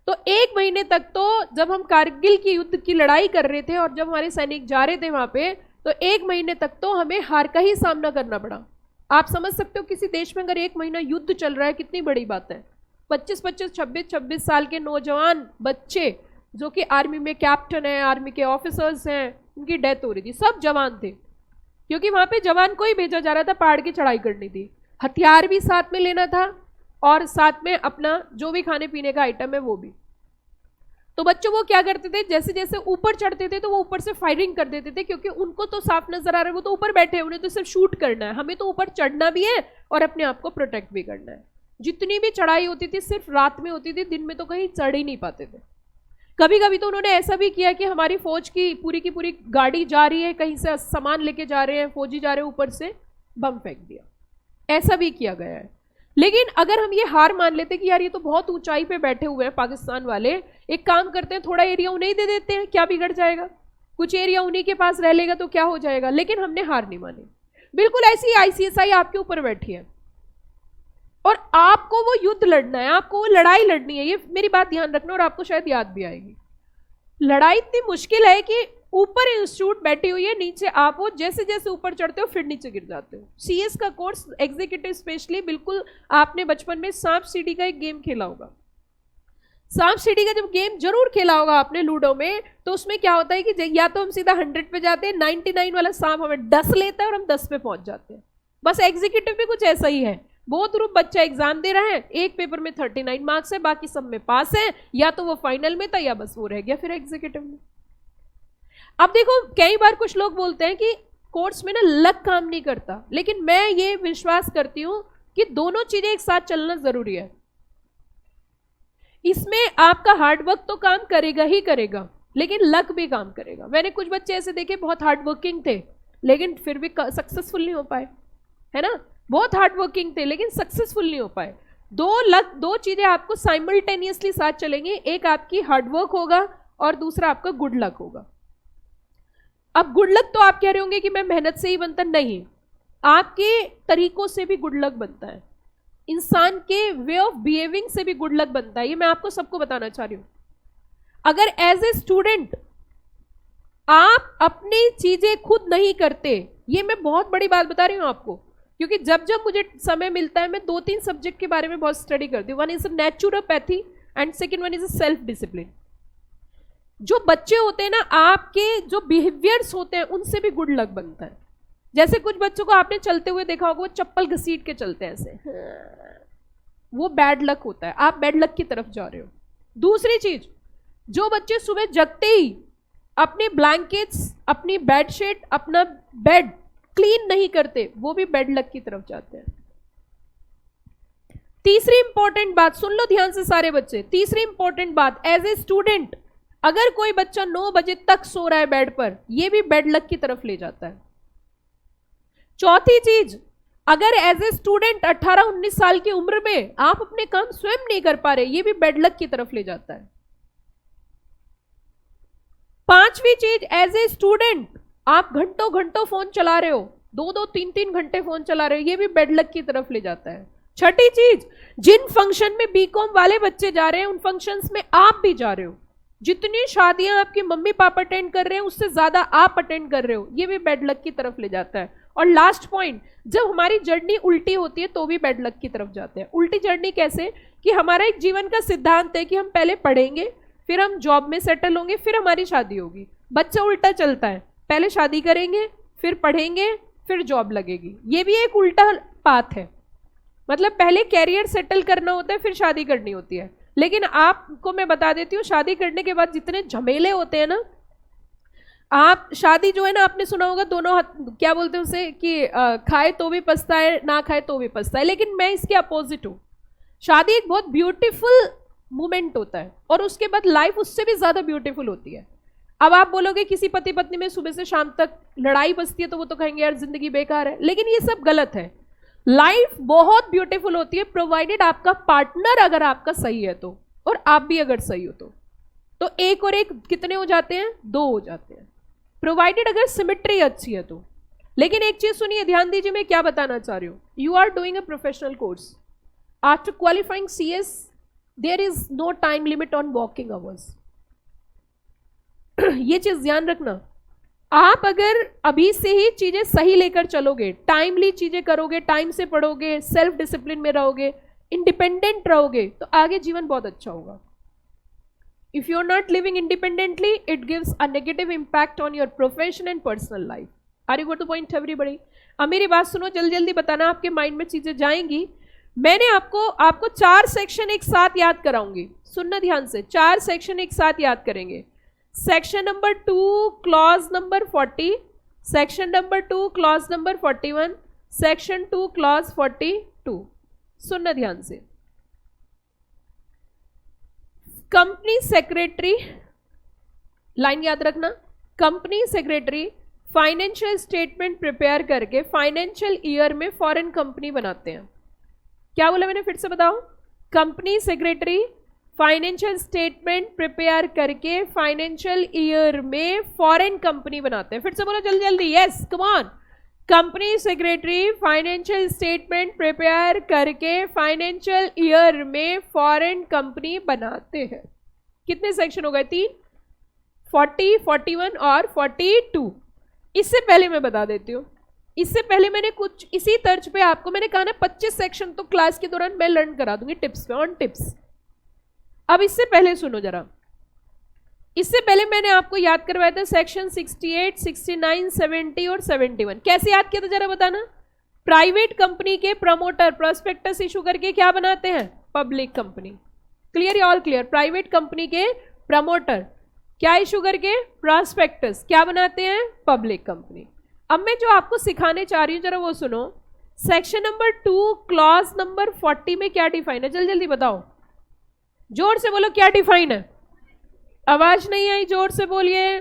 S1: तो एक महीने तक, तो जब हम कारगिल की युद्ध की लड़ाई कर रहे थे और जब हमारे सैनिक जा रहे थे वहां पे, तो एक महीने तक तो हमें हार का ही सामना करना पड़ा। आप समझ सकते हो किसी देश में अगर एक महीना युद्ध चल रहा है कितनी बड़ी बात है। 25-25, 26-26 साल के नौजवान बच्चे जो कि आर्मी में कैप्टन है, आर्मी के ऑफिसर्स हैं, उनकी डेथ हो रही थी। सब जवान थे, क्योंकि वहां पे जवान को ही भेजा जा रहा था, पहाड़ की चढ़ाई करनी थी, हथियार भी साथ में लेना था और साथ में अपना जो भी खाने पीने का आइटम है वो भी। तो बच्चों वो क्या करते थे, जैसे जैसे ऊपर चढ़ते थे तो वो ऊपर से फायरिंग कर देते थे, क्योंकि उनको तो साफ नजर आ रहा है, वो तो ऊपर बैठे हैं, उन्हें तो सिर्फ शूट करना है। हमें तो ऊपर चढ़ना भी है और अपने आप को प्रोटेक्ट भी करना है। जितनी भी चढ़ाई होती थी सिर्फ रात में होती थी, दिन में तो कहीं चढ़ ही नहीं पाते थे। कभी कभी तो उन्होंने ऐसा भी किया कि हमारी फौज की पूरी गाड़ी जा रही है, कहीं से सामान लेके जा रहे हैं, फौजी जा रहे हैं, ऊपर से बम फेंक दिया, ऐसा भी किया गया है। लेकिन अगर हम ये हार मान लेते कि यार ये तो बहुत ऊंचाई पे बैठे हुए हैं पाकिस्तान वाले, एक काम करते हैं थोड़ा एरिया उन्हें ही दे देते हैं, क्या बिगड़ जाएगा, कुछ एरिया उन्हीं के पास रह लेगा तो क्या हो जाएगा। लेकिन हमने हार नहीं मानी। बिल्कुल ऐसी आईसीएसआई आपके ऊपर बैठी है और आपको वो युद्ध लड़ना है, आपको वो लड़ाई लड़नी है। ये मेरी बात ध्यान रखना और आपको शायद याद भी आएगी। लड़ाई इतनी मुश्किल है कि ऊपर इंस्टीट्यूट बैठी हुई है, नीचे आप हो, जैसे जैसे ऊपर चढ़ते हो फिर नीचे गिर जाते हो। सीएस का कोर्स एग्जीक्यूटिव स्पेशली, बिल्कुल आपने बचपन में सांप सीढ़ी का एक गेम खेला होगा। सांप सीढ़ी का जब गेम जरूर खेला होगा आपने लूडो में, तो उसमें क्या होता है कि या तो हम सीधा 100 पे जाते हैं, 99 वाला सांप हमें डस लेता है और हम 10 पे पहुंच जाते हैं। बस एग्जीक्यूटिव भी कुछ ऐसा ही है। बहुत ग्रुप बच्चा एग्जाम दे रहा है, एक पेपर में 39 मार्क्स है, बाकी सब में पास है, या तो वो फाइनल में था या बस वो रह गया फिर एग्जीक्यूटिव में। अब देखो कई बार कुछ लोग बोलते हैं कि कोर्स में ना लक काम नहीं करता, लेकिन मैं ये विश्वास करती हूं कि दोनों चीजें एक साथ चलना जरूरी है। इसमें आपका हार्डवर्क तो काम करेगा ही करेगा, लेकिन लक भी काम करेगा। मैंने कुछ बच्चे ऐसे देखे बहुत हार्डवर्किंग थे लेकिन फिर भी सक्सेसफुल नहीं हो पाए, है ना, बहुत हार्डवर्किंग थे लेकिन सक्सेसफुल नहीं हो पाए। दो चीजें आपको साइमल्टेनियसली साथ चलेंगी, एक आपकी हार्डवर्क होगा और दूसरा आपका गुड लक होगा। अब गुड लक तो आप कह रहे होंगे कि मैं मेहनत से ही बनता, नहीं, आपके तरीकों से भी गुड लक बनता है, इंसान के वे ऑफ बिहेविंग से भी गुड लक बनता है। ये मैं आपको सबको बताना चाह रही हूं। अगर एज ए स्टूडेंट आप अपनी चीजें खुद नहीं करते, ये मैं बहुत बड़ी बात बता रही हूं आपको, क्योंकि जब जब मुझे समय मिलता है मैं 2-3 सब्जेक्ट के बारे में बहुत स्टडी करती हूँ। One is naturopathy and second one is self discipline. जो बच्चे होते हैं ना, आपके जो बिहेवियर्स होते हैं उनसे भी गुड लक बनता है। जैसे कुछ बच्चों को आपने चलते हुए देखा होगा, वो चप्पल घसीट के चलते हैं ऐसे, वो बैड लक होता है, आप बैड लक की तरफ जा रहे हो। दूसरी चीज, जो बच्चे सुबह जगते ही अपने ब्लैंकेट्स, अपनी बेडशीट, अपना बेड क्लीन नहीं करते, वो भी बैड लक की तरफ जाते हैं। तीसरी इंपॉर्टेंट बात सुन लो ध्यान से सारे बच्चे, तीसरी इंपॉर्टेंट बात, एज ए स्टूडेंट अगर कोई बच्चा 9 बजे तक सो रहा है बेड पर, यह भी बैड लक की तरफ ले जाता है। चौथी चीज, अगर एज ए स्टूडेंट 18-19 साल की उम्र में आप अपने काम स्वयं नहीं कर पा रहे, यह भी बैड लक की तरफ ले जाता है। पांचवी चीज, एज ए स्टूडेंट आप घंटों घंटों फोन चला रहे हो, 2-2 3-3 घंटे फोन चला रहे हो, ये भी बेड लक की तरफ ले जाता है। छठी चीज, जिन फंक्शन में बीकॉम वाले बच्चे जा रहे हैं उन फंक्शंस में आप भी जा रहे हो। जितनी शादियां आपके मम्मी पापा अटेंड कर रहे हैं उससे ज्यादा आप अटेंड कर रहे हो, ये भी बेड लक की तरफ ले जाता है। और लास्ट पॉइंट, जब हमारी जर्नी उल्टी होती है तो भी बेड लक की तरफ जाते हैं। उल्टी जर्नी कैसे कि हमारा एक जीवन का सिद्धांत है कि हम पहले पढ़ेंगे, फिर हम जॉब में सेटल होंगे, फिर हमारी शादी होगी। बच्चा उल्टा चलता है, पहले शादी करेंगे, फिर पढ़ेंगे, फिर जॉब लगेगी। ये भी एक उल्टा पाथ है। मतलब पहले कैरियर सेटल करना होता है, फिर शादी करनी होती है। लेकिन आपको मैं बता देती हूँ, शादी करने के बाद जितने झमेले होते हैं ना, आप शादी जो है ना, आपने सुना होगा दोनों क्या बोलते हैं उसे कि खाए तो भी पछता है, ना खाए तो भी पछता है। लेकिन मैं इसके अपोजिट हूँ। शादी एक बहुत ब्यूटीफुल मोमेंट होता है और उसके बाद लाइफ उससे भी ज्यादा ब्यूटीफुल होती है। अब आप बोलोगे किसी पति पत्नी में सुबह से शाम तक लड़ाई बचती है तो वो तो कहेंगे यार जिंदगी बेकार है, लेकिन ये सब गलत है। लाइफ बहुत ब्यूटीफुल होती है प्रोवाइडेड आपका पार्टनर अगर आपका सही है तो, और आप भी अगर सही हो तो एक और एक कितने हो जाते हैं? 2 हो जाते हैं, प्रोवाइडेड अगर सिमेट्री अच्छी है तो। लेकिन एक चीज सुनिए, ध्यान दीजिए, मैं क्या बताना चाह रही हूं। You are doing a professional course, after qualifying CS there is no time limit on working hours. ये चीज ध्यान रखना। आप अगर अभी से ही चीजें सही लेकर चलोगे, टाइमली चीजें करोगे, टाइम से पढ़ोगे, सेल्फ डिसिप्लिन में रहोगे, इंडिपेंडेंट रहोगे, तो आगे जीवन बहुत अच्छा होगा। If you are not living independently, it gives a negative impact on your profession and personal life. Are you got the point everybody? अब मेरी बात सुनो, जल्दी जल्दी बताना, आपके माइंड में चीजें जाएंगी। मैंने आपको 4 सेक्शन एक साथ याद कराऊंगी, सुनना ध्यान से। 4 सेक्शन एक साथ याद करेंगे। Section number 2 clause number 40, section number 2 clause number 41, section 2 clause 42। सुनना ध्यान से। कंपनी सेक्रेटरी, लाइन याद रखना, company secretary financial statement prepare करके फाइनेंशियल ईयर में फॉरेन कंपनी बनाते हैं। क्या बोला मैंने, फिर से बताओ। Company secretary financial statement prepare करके फाइनेंशियल ईयर में फॉरेन कंपनी बनाते हैं। फिर से बोलो जल्दी जल्दी, yes come on. Company secretary financial statement prepare करके फाइनेंशियल ईयर में फॉरेन कंपनी बनाते हैं। कितने सेक्शन हो गए? 3, 40, 41 और 42। इससे पहले मैं बता देती हूँ, इससे पहले मैंने कुछ इसी तर्ज पे आपको मैंने कहा ना 25 सेक्शन तो क्लास के दौरान मैं लर्न करा दूंगी टिप्स पे, ऑन टिप्स। अब इससे पहले सुनो जरा, इससे पहले मैंने आपको याद करवाया था सेक्शन 68, 69, 70 और 71। कैसे याद किया था जरा बताना। प्राइवेट कंपनी के प्रमोटर प्रोस्पेक्टस इशू करके क्या बनाते हैं? Public company. Clear, all clear. Private company के प्रमोटर क्या इशू करके? प्रोस्पेक्टस। क्या बनाते हैं? Public company. अब मैं जो आपको सिखाने चाह रही हूं जरा वो सुनो। सेक्शन नंबर 2 क्लॉज नंबर 40 में क्या डिफाइन है? जल्दी जल्दी बताओ, जोर से बोलो क्या डिफाइन है। आवाज नहीं आई, जोर से बोलिए।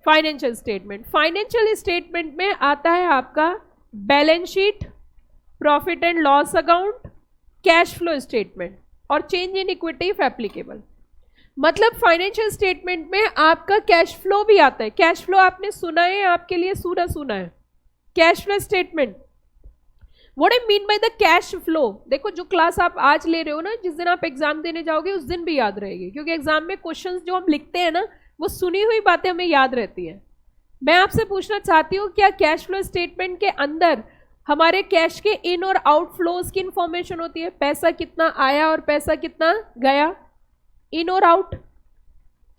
S1: Financial statement. फाइनेंशियल स्टेटमेंट में आता है आपका balance sheet, profit and loss account, cash flow statement और change in equity if applicable. मतलब फाइनेंशियल स्टेटमेंट में आपका कैश फ्लो भी आता है। कैश फ्लो आपने सुना है, आपके लिए सुना है cash flow statement. What I mean by the cash flow, देखो जो क्लास आप आज ले रहे हो ना, जिस दिन आप एग्जाम देने जाओगे उस दिन भी याद रहेगी, क्योंकि एग्जाम में क्वेश्चंस जो हम लिखते हैं ना वो सुनी हुई बातें हमें याद रहती हैं। मैं आपसे पूछना चाहती हूँ, क्या कैश फ्लो स्टेटमेंट के अंदर हमारे कैश के इन और आउट फ्लोज की इंफॉर्मेशन होती है? पैसा कितना आया और पैसा कितना गया, इन और आउट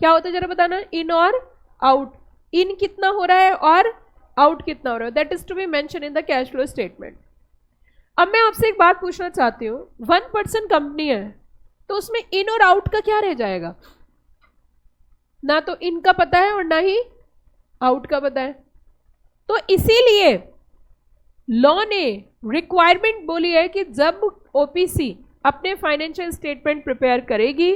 S1: क्या होता है जरा बताना। इन और आउट, इन कितना हो रहा है और आउट कितना हो रहा है, that is to be mention in the cash flow statement. अब मैं आपसे एक बात पूछना चाहती हूँ, 1% कंपनी है तो उसमें इन और आउट का क्या रह जाएगा? ना तो इन का पता है और ना ही आउट का पता है। तो इसीलिए लॉ ने रिक्वायरमेंट बोली है कि जब ओपीसी अपने फाइनेंशियल स्टेटमेंट प्रिपेयर करेगी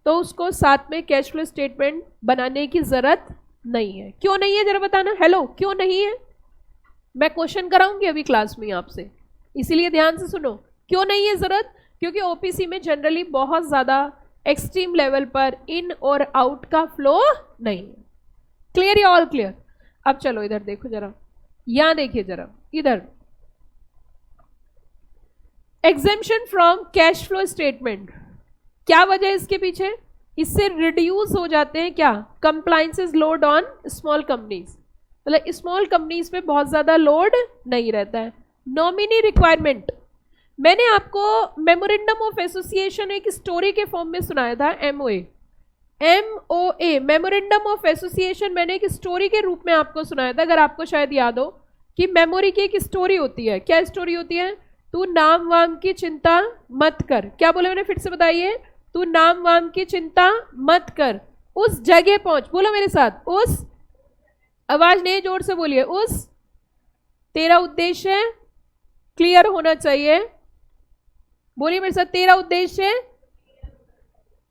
S1: तो उसको साथ में कैश फ्लो स्टेटमेंट बनाने की जरूरत नहीं है। क्यों नहीं है जरा बताना, हेलो क्यों नहीं है? मैं क्वेश्चन कराऊंगी अभी क्लास में आपसे, इसीलिए ध्यान से सुनो। क्यों नहीं है जरूरत? क्योंकि ओपीसी में जनरली बहुत ज्यादा एक्सट्रीम लेवल पर इन और आउट का फ्लो नहीं है। क्लियर या ऑल क्लियर? अब चलो इधर देखो जरा, यहां देखिए जरा इधर, exemption from cash flow statement. क्या वजह है इसके पीछे? इससे रिड्यूस हो जाते हैं क्या, compliances load on small companies, मतलब स्मॉल कंपनीज पे बहुत ज्यादा लोड नहीं रहता है। नॉमिनी रिक्वायरमेंट, मैंने आपको मेमोरेंडम ऑफ एसोसिएशन एक स्टोरी के फॉर्म में सुनाया था, MOA मेमोरेंडम ऑफ एसोसिएशन मैंने एक स्टोरी के रूप में आपको सुनाया था। अगर आपको शायद याद हो कि मेमोरी की एक स्टोरी होती है। क्या स्टोरी होती है? तू नाम वाम की चिंता मत कर। क्या बोले मैंने, फिर से बताइए, तू नाम वाम की चिंता मत कर, उस जगह पहुंच, बोलो मेरे साथ, उस, आवाज नहीं जोर से बोलिए, उस, तेरा उद्देश्य क्लियर होना चाहिए, बोलिए मेरे साथ, तेरा उद्देश्य,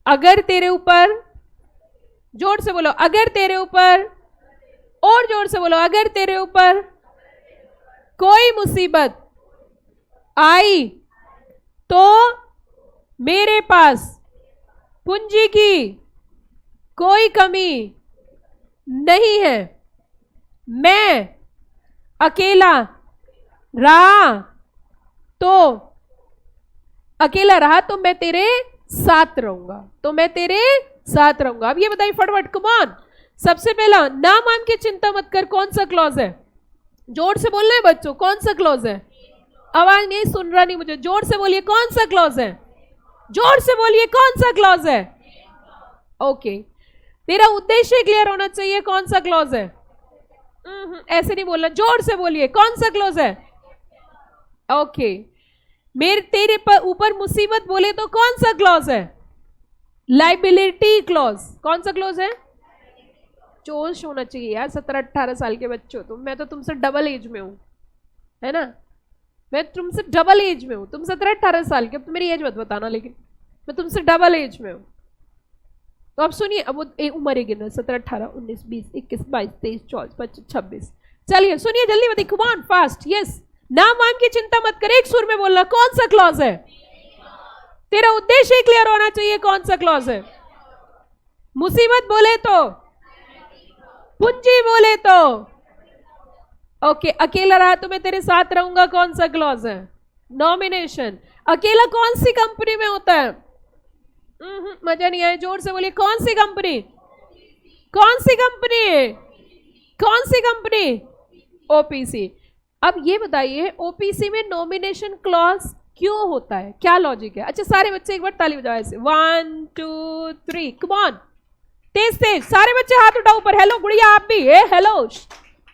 S1: अगर तेरे ऊपर, जोर से बोलो, अगर तेरे ऊपर, और जोर से बोलो, अगर तेरे ऊपर कोई मुसीबत आई तो मेरे पास पूंजी की कोई कमी नहीं है, मैं अकेला रहा तो मैं तेरे साथ रहूंगा, तो मैं तेरे साथ रहूंगा। अब ये बताइए फटाफट, कम ऑन, सबसे पहला नाम वाम की चिंता मत कर, कौन सा क्लॉज है? जोर से बोलना है बच्चों, कौन सा क्लॉज है? आवाज नहीं सुन रहा, नहीं मुझे, जोर से बोलिए कौन सा क्लॉज है, जोर से बोलिए कौन सा क्लॉज है? ओके, तेरा उद्देश्य क्लियर होना चाहिए, कौन सा क्लॉज है? ऐसे नहीं बोलना, जोर से बोलिए कौन सा क्लॉज है? ओके, मेरे तेरे ऊपर मुसीबत बोले तो कौन सा क्लॉज है? Liability clause. कौन सा क्लॉज है? जोश होना चाहिए यार, 17-18 साल के बच्चे हो तुम, मैं तो तुमसे डबल एज में हूं, है ना, मैं तुमसे डबल एज में हूं, तुम 17-18 साल के, अब तो मेरी एज मत बताना, लेकिन मैं तुमसे डबल एज में हूं। तो अब सुनिए, अब वो उम्र है गिनना, 17, 18, 19, 20, 21, 22, 23, 24, 25, 26। चलिए सुनिए जल्दी बताइए, कम ऑन फास्ट। यस, नाम वाम की चिंता मत कर, एक सुर में बोलना, कौन सा क्लॉज है? तेरा उद्देश्य क्लियर होना चाहिए, कौन सा क्लॉज है? मुसीबत बोले तो, पूंजी बोले तो, ओके, अकेला रहा तो मैं तेरे साथ रहूंगा, कौन सा क्लॉज है? नॉमिनेशन। अकेला कौन सी कंपनी में होता है? मजा नहीं आया, जोर से बोलिए, कौन सी कंपनी? कौन सी कंपनी? कौन सी कंपनी? ओपीसी। अब ये बताइए, ओपीसी में नॉमिनेशन क्लॉज क्यों होता है, क्या लॉजिक है? अच्छा सारे बच्चे एक बार ताली बजाओ ऐसे, 1 2 3, कम ऑन, तेज तेज, सारे बच्चे हाथ उठाओ ऊपर। हेलो गुड़िया, आप भी, ए हेलो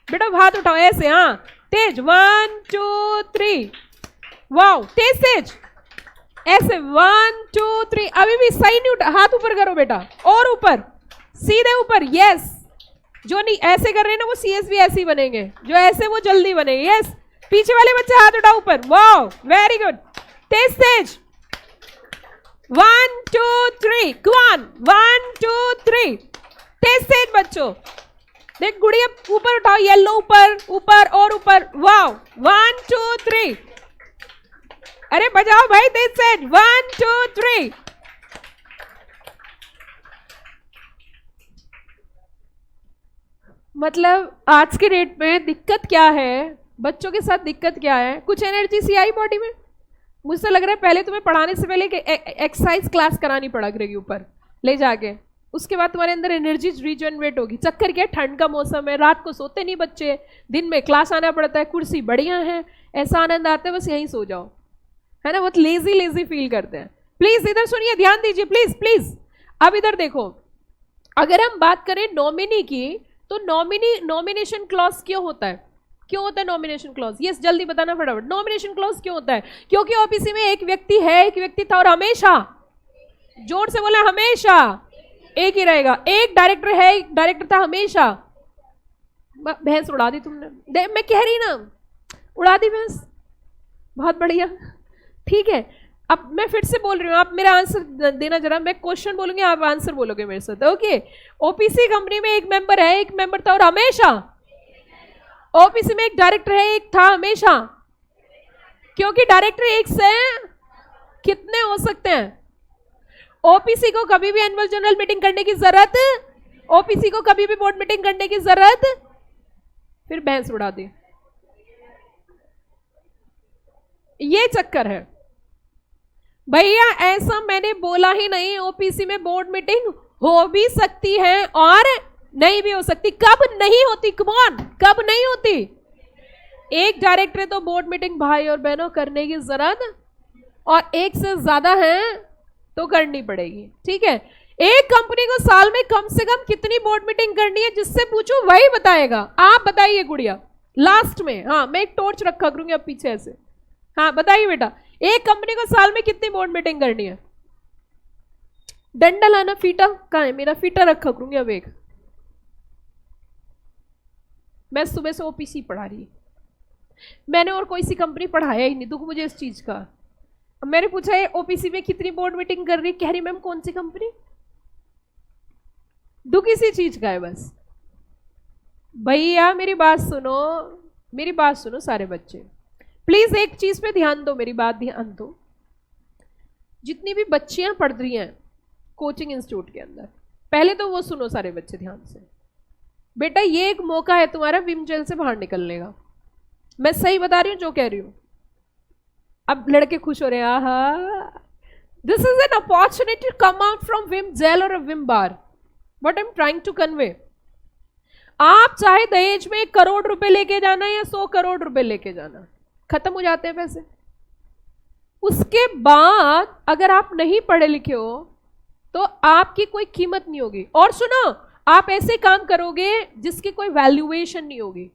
S1: बेटा, हाथ उठाओ ऐसे, हाँ तेज, 1 2 3, वाओ, तेज तेज ऐसे, 1 2 3, अभी भी सही नहीं उठा, हाथ ऊपर करो बेटा, और ऊपर, सीधे ऊपर, यस। जो नहीं ऐसे कर रहे हैं ना, वो सीएस भी ऐसे ही बनेंगे, जो ऐसे वो जल्दी बनेंगे, यस। पीछे वाले बच्चे हाथ उठाओ ऊपर, wow very good, Tej Tej, 1 2 3, come on, 1 2 3, तेज तेज बच्चों। देख गुड़िया, ऊपर उठाओ, येलो ऊपर, ऊपर और ऊपर, वाओ, 1 2 3, अरे बजाओ भाई तेज तेज, 1 2 3। मतलब आज के डेट में दिक्कत क्या है, बच्चों के साथ दिक्कत क्या है? कुछ एनर्जी सी आई बॉडी में? मुझसे लग रहा है पहले तुम्हें पढ़ाने से पहले एक्सरसाइज क्लास करानी पड़ा करेगी ऊपर ले जाके, उसके बाद तुम्हारे अंदर एनर्जी रिजनरेट होगी। चक्कर क्या, ठंड का मौसम है, रात को सोते नहीं बच्चे, दिन में क्लास आना पड़ता है, कुर्सी बढ़िया है, ऐसा आनंद आता है, बस यहीं सो जाओ, है ना, बहुत लेजी लेजी फील करते हैं। प्लीज इधर सुनिए, ध्यान दीजिए प्लीज प्लीज। अब इधर देखो, अगर हम बात करें नॉमिनी की, तो नॉमिनेशन क्लॉज क्यों होता है? क्यों होता है नॉमिनेशन क्लॉज? यस जल्दी बताना फटाफट, नॉमिनेशन क्लॉज क्यों होता है? क्योंकि ओपीसी में एक व्यक्ति है, एक व्यक्ति था, और हमेशा, जोर से बोला, हमेशा एक ही रहेगा। एक डायरेक्टर है, एक डायरेक्टर था, हमेशा। भैंस उड़ा दी तुमने, मैं कह रही ना, उड़ा दी भैंस, बहुत बढ़िया, ठीक है। अब मैं फिर से बोल रही हूँ, आप मेरा आंसर देना जरा, मैं क्वेश्चन बोलूंगी, आप आंसर बोलोगे मेरे साथ, ओके। ओपीसी कंपनी में एक मेंबर है, एक मेंबर था, और हमेशा। ओपीसी में एक डायरेक्टर है, एक था, हमेशा। क्योंकि डायरेक्टर एक से कितने हो सकते हैं? ओपीसी को कभी भी एनुअल जनरल मीटिंग करने की जरूरत, ओपीसी को कभी भी बोर्ड मीटिंग करने की जरूरत, फिर भैंस उड़ा दी, ये चक्कर है भैया, ऐसा मैंने बोला ही नहीं। ओपीसी में बोर्ड मीटिंग हो भी सकती है और नहीं भी हो सकती। कब नहीं होती, कमॉन, कब नहीं होती? एक डायरेक्टर तो बोर्ड मीटिंग भाई और बहनों करने की जरूरत, और एक से ज्यादा है तो करनी पड़ेगी। ठीक है, एक कंपनी को साल में कम से कम कितनी बोर्ड मीटिंग करनी है, जिससे पूछो वही बताएगा। आप बताइए गुड़िया, लास्ट में। हाँ, मैं एक टॉर्च रखा करूंगी अब पीछे से। हाँ बताइए बेटा, एक कंपनी को साल में कितनी बोर्ड मीटिंग करनी है? डंडा लाना, फीटा कहाँ है मेरा? फीटा रखा करूंगी अब एक। मैं सुबह से ओपीसी पढ़ा रही, मैंने और कोई सी कंपनी पढ़ाया ही नहीं, दुख मुझे इस चीज का। मैंने पूछा है ओपीसी में कितनी बोर्ड मीटिंग कर रही, कह रही मैम कौन सी कंपनी। दुख इसी चीज का है बस। भैया मेरी बात सुनो, मेरी बात सुनो सारे बच्चे, प्लीज एक चीज पे ध्यान दो, मेरी बात ध्यान दो। जितनी भी बच्चियां पढ़ रही हैं कोचिंग इंस्टीट्यूट के अंदर, पहले तो वो सुनो सारे बच्चे ध्यान से। बेटा ये एक मौका है तुम्हारा विम जेल से बाहर निकलने का। मैं सही बता रही हूं जो कह रही हूं? अब लड़के खुश हो रहे हैं, आहा, this is an opportunity to come out from विम जेल और विम बार। What I am trying to convey, आप चाहे दहेज में 1 करोड़ रुपए लेके जाना या 100 करोड़ रुपए लेके जाना, खत्म हो जाते हैं पैसे। उसके बाद अगर आप नहीं पढ़े लिखे हो तो आपकी कोई कीमत नहीं होगी। और सुनो, आप ऐसे काम करोगे जिसकी कोई वैल्यूएशन नहीं होगी,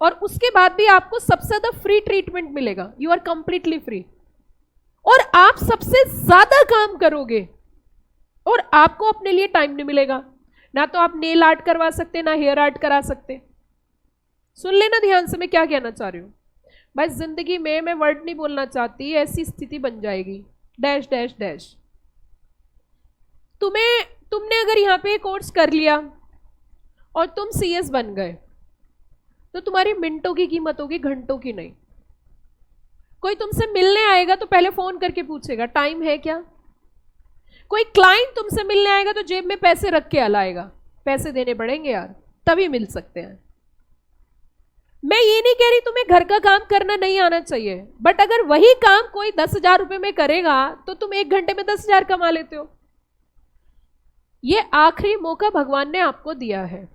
S1: और उसके बाद भी आपको सबसे ज्यादा फ्री ट्रीटमेंट मिलेगा। यू आर कंप्लीटली फ्री, और आप सबसे ज्यादा काम करोगे और आपको अपने लिए टाइम नहीं मिलेगा। ना तो आप नेल आर्ट करवा सकते, ना हेयर आर्ट करा सकते। सुन लेना ध्यान से मैं क्या कहना चाह रही हूं। भाई जिंदगी में मैं वर्ड नहीं बोलना चाहती, ऐसी स्थिति बन जाएगी डैश डैश डैश। तुमने अगर यहां पे कोर्स कर लिया और तुम सीएस बन गए तो तुम्हारी मिनटों की कीमत होगी, घंटों की नहीं। कोई तुमसे मिलने आएगा तो पहले फोन करके पूछेगा टाइम है क्या। कोई क्लाइंट तुमसे मिलने आएगा तो जेब में पैसे रख के लाएगा, पैसे देने पड़ेंगे यार तभी मिल सकते हैं। मैं ये नहीं कह रही तुम्हें घर का काम करना नहीं आना चाहिए, बट अगर वही काम कोई 10,000 रुपए में करेगा तो तुम 1 घंटे में 10,000 कमा लेते हो। ये आखिरी मौका भगवान ने आपको दिया है।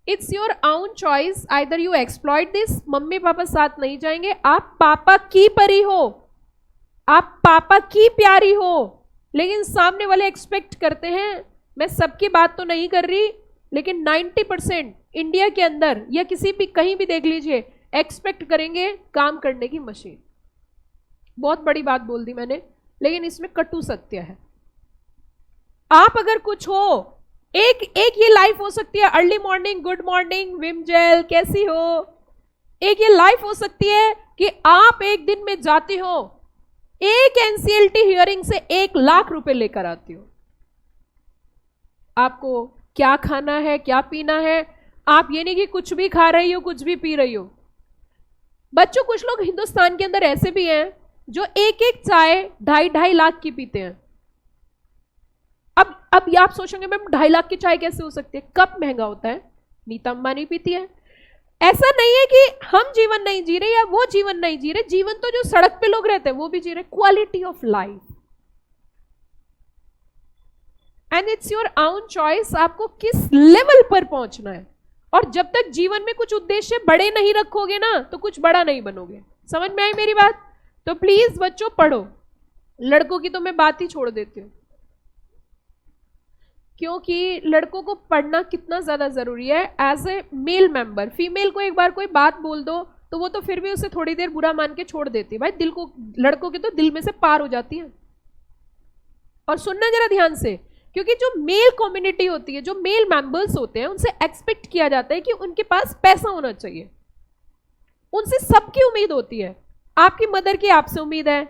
S1: It's your own choice, either you exploit this. Mummy papa साथ नहीं जाएंगे, आप पापा की परी हो, आप पापा की प्यारी हो, लेकिन सामने वाले एक्सपेक्ट करते हैं। मैं सबकी बात तो नहीं कर रही, लेकिन 90% इंडिया के अंदर या किसी भी कहीं भी देख लीजिए, एक्सपेक्ट करेंगे काम करने की मशीन। बहुत बड़ी बात बोल दी मैंने, लेकिन इसमें कटु सत्य है। आप अगर कुछ हो, एक ये लाइफ हो सकती है अर्ली मॉर्निंग, गुड मॉर्निंग विम जेल कैसी हो। एक ये लाइफ हो सकती है कि आप एक दिन में जाते हो, एक एनसीएलटी हियरिंग से 1 लाख रुपए लेकर आती हो। आपको क्या खाना है, क्या पीना है, आप ये नहीं कि कुछ भी खा रही हो, कुछ भी पी रही हो। बच्चों कुछ लोग हिंदुस्तान के अंदर ऐसे भी हैं जो एक चाय 2.5 लाख की पीते हैं। अब ये आप सोचेंगे मैम 2.5 लाख की चाय कैसे हो सकती है? कप महंगा होता है, नीता अंबानी पीती है। ऐसा नहीं है कि हम जीवन नहीं जी रहे या वो जीवन नहीं जी रहे, जीवन तो जो सड़क पे लोग रहते हैं वो भी जी रहे। Quality of life, and it's your own choice आपको किस लेवल पर पहुंचना है। और जब तक जीवन में कुछ उद्देश्य बड़े नहीं रखोगे ना तो कुछ बड़ा नहीं बनोगे। समझ में आई मेरी बात? तो प्लीज बच्चों पढ़ो। लड़कों की तो मैं बात ही छोड़ देती हूं, क्योंकि लड़कों को पढ़ना कितना ज्यादा जरूरी है as a male member. Female को एक बार कोई बात बोल दो तो वो तो फिर भी उसे थोड़ी देर बुरा मान के छोड़ देती है। भाई दिल को, लड़कों के तो दिल में से पार हो जाती है। और सुनना जरा ध्यान से, क्योंकि जो मेल कम्युनिटी होती है, जो मेल मेंबर्स होते हैं, उनसे एक्सपेक्ट किया जाता है कि उनके पास पैसा होना चाहिए। उनसे सबकी उम्मीद होती है। आपकी मदर की आपसे उम्मीद है,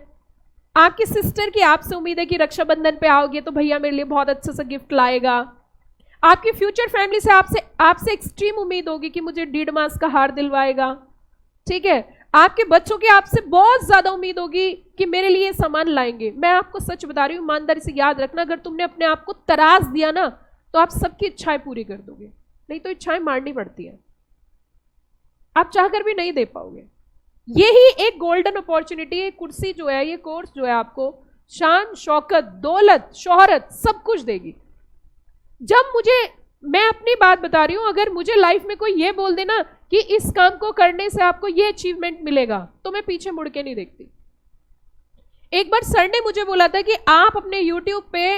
S1: आपकी सिस्टर की आपसे उम्मीद है कि रक्षाबंधन पे आओगे तो भैया मेरे लिए बहुत अच्छा सा गिफ्ट लाएगा। आपकी फ्यूचर फैमिली से आपसे एक्सट्रीम उम्मीद होगी कि मुझे 1.5 मास का हार दिलवाएगा। ठीक है, आपके बच्चों की आपसे बहुत ज्यादा उम्मीद होगी कि मेरे लिए सामान लाएंगे। मैं आपको सच बता रही हूं, ईमानदारी से याद रखना, अगर तुमने अपने आप को तराश दिया ना तो आप सबकी इच्छाएं पूरी कर दोगे, नहीं तो इच्छाएं मारनी पड़ती है, आप चाहकर भी नहीं दे पाओगे। यही एक गोल्डन अपॉर्चुनिटी है। कुर्सी जो है, ये कोर्स जो है आपको शान, शौकत, दौलत, शोहरत सब कुछ देगी। जब मैं अपनी बात बता रही हूं, अगर मुझे लाइफ में कोई ये बोल देना कि इस काम को करने से आपको ये अचीवमेंट मिलेगा, तो मैं पीछे मुड़ के नहीं देखती। एक बार सर ने मुझे बोला था कि आप अपने YouTube पे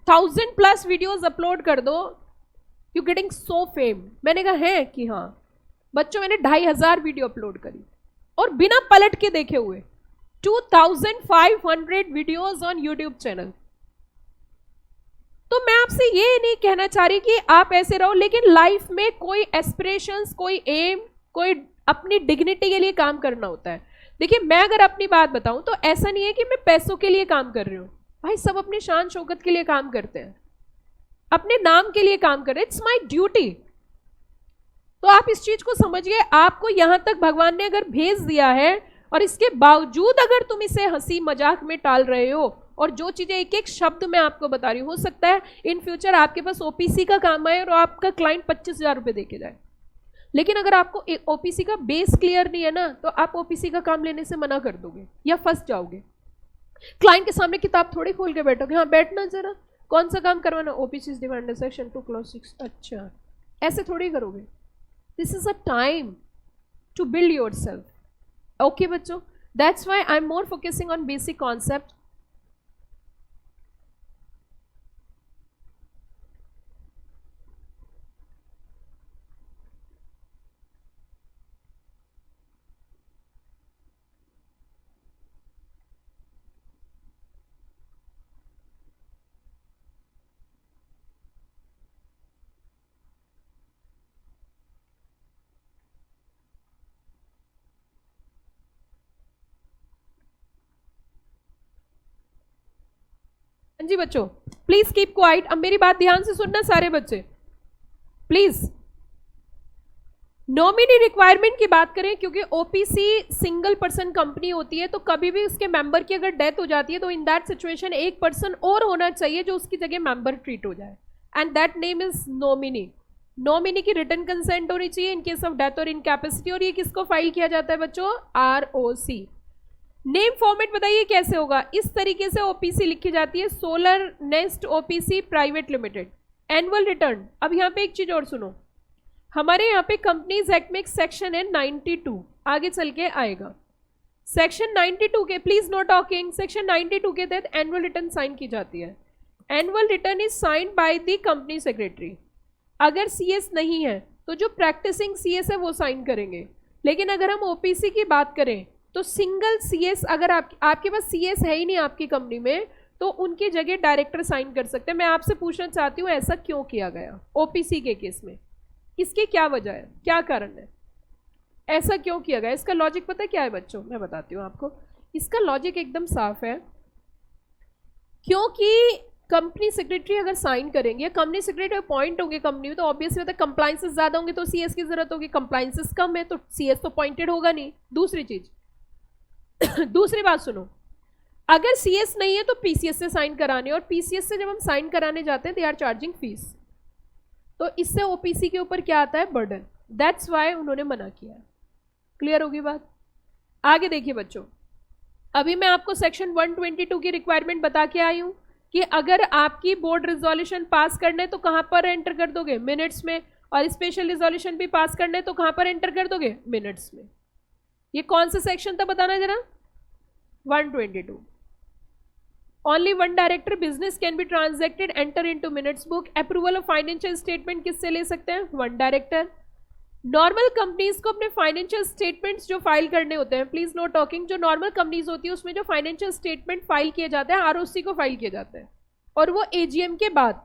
S1: 1000+ वीडियोस अपलोड कर दो, यू गेटिंग सो फेम। मैंने कहा है कि हाँ बच्चों, मैंने 2500 वीडियो अपलोड करी और बिना पलट के देखे हुए 2500 वीडियोस ऑन यूट्यूब चैनल। तो मैं आपसे ये नहीं कहना चाह रही कि आप ऐसे रहो, लेकिन लाइफ में कोई एस्पिरेशंस, कोई एम, कोई अपनी डिग्निटी के लिए काम करना होता है। देखिए, मैं अगर अपनी बात बताऊं तो ऐसा नहीं है कि मैं पैसों के लिए काम कर रही हूं। भाई सब अपनी शान शौकत के लिए काम करते हैं, अपने नाम के लिए काम कर रहे हैं। It's my duty. तो आप इस चीज को समझिए, आपको यहां तक भगवान ने अगर भेज दिया है और इसके बावजूद अगर तुम इसे हंसी मजाक में टाल रहे हो, और जो चीजें एक एक शब्द में आपको बता रही हूं, हो सकता है इन फ्यूचर आपके पास ओपीसी का काम आए और आपका क्लाइंट 25,000 रुपए देके जाए, लेकिन अगर आपको ओपीसी का बेस क्लियर नहीं है ना, तो आप ओपीसी का काम लेने से मना कर दोगे या फंस जाओगे। क्लाइंट के सामने किताब थोड़ी खोल के बैठोगे, हाँ बैठना जरा, कौन सा काम करवाना, ओपीसी डिमांड सेक्शन 2 क्लॉज 6, अच्छा ऐसे थोड़ी करोगे। This is a time to build yourself. Okay बच्चों, that's why I am more focusing on basic concept. जी बच्चों, प्लीज कीप क्वाइट। अब मेरी बात ध्यान से सुनना सारे बच्चे प्लीज। नॉमिनी रिक्वायरमेंट की बात करें, क्योंकि ओपीसी सिंगल पर्सन कंपनी होती है, तो कभी भी उसके मेंबर की अगर डेथ हो जाती है तो इन दैट सिचुएशन एक पर्सन और होना चाहिए जो उसकी जगह मेंबर ट्रीट हो जाए, and that name is nominee. Nominee की रिटन कंसेंट होनी चाहिए इन केस ऑफ डेथ और इनकैपेसिटी, और ये किसको फाइल किया जाता है बच्चों, ROC। नेम फॉर्मेट बताइए कैसे होगा, इस तरीके से ओपीसी लिखी जाती है, solar nest OPC private limited. Annual return. अब यहाँ पे एक चीज और सुनो, हमारे यहाँ पे कंपनीज एक्ट में एक सेक्शन है 92, आगे चल के आएगा। सेक्शन 92 के, प्लीज नो टॉकिंग, सेक्शन 92 के तहत एनुअल रिटर्न साइन की जाती है। Annual return is signed by the company secretary. अगर CS नहीं है तो जो प्रैक्टिसिंग CS है वो साइन करेंगे, लेकिन अगर हम ओपीसी की बात करें तो सिंगल CS, अगर आपके पास CS है ही नहीं आपकी कंपनी में, तो उनकी जगह डायरेक्टर साइन कर सकते हैं। मैं आपसे पूछना चाहती हूँ ऐसा क्यों किया गया ओपीसी के केस में, इसकी क्या वजह है, क्या कारण है, ऐसा क्यों किया गया? इसका लॉजिक पता है क्या है बच्चों? मैं बताती हूँ आपको। इसका लॉजिक एकदम साफ है, क्योंकि कंपनी सेक्रेटरी अगर साइन करेंगे, कंपनी सेक्रेटरी अपॉइंट होंगे कंपनी में, तो ऑब्वियसली होता है कंप्लायंसेस ज्यादा होंगे तो CS की जरूरत होगी, कंप्लायंसेस कम है तो CS तो अपॉइंटेड होगा नहीं। दूसरी चीज दूसरी बात सुनो, अगर CS नहीं है तो PCS से साइन कराने, और PCS से जब हम साइन कराने जाते हैं दे आर चार्जिंग फीस, तो इससे OPC के ऊपर क्या आता है, बर्डन। दैट्स वाई उन्होंने मना किया। क्लियर होगी बात? आगे देखिए बच्चों, अभी मैं आपको सेक्शन 122 की रिक्वायरमेंट बता के आई हूं कि अगर आपकी बोर्ड रिजोल्यूशन पास करना है तो कहां पर एंटर कर दोगे, मिनट्स में, और स्पेशल रिजोल्यूशन भी पास करना है तो कहां पर एंटर कर दोगे, मिनट्स में। ये कौन सा सेक्शन था बताना जरा, 122। Only one director business can be transacted enter into minutes book. Approval of financial statement किससे ले सकते हैं, वन डायरेक्टर। नॉर्मल कंपनीज को अपने फाइनेंशियल स्टेटमेंट्स जो फाइल करने होते हैं, प्लीज नो टॉकिंग, जो नॉर्मल कंपनीज होती है उसमें जो फाइनेंशियल स्टेटमेंट फाइल किए जाते हैं ROC को फाइल किए जाते हैं, और वो AGM के बाद।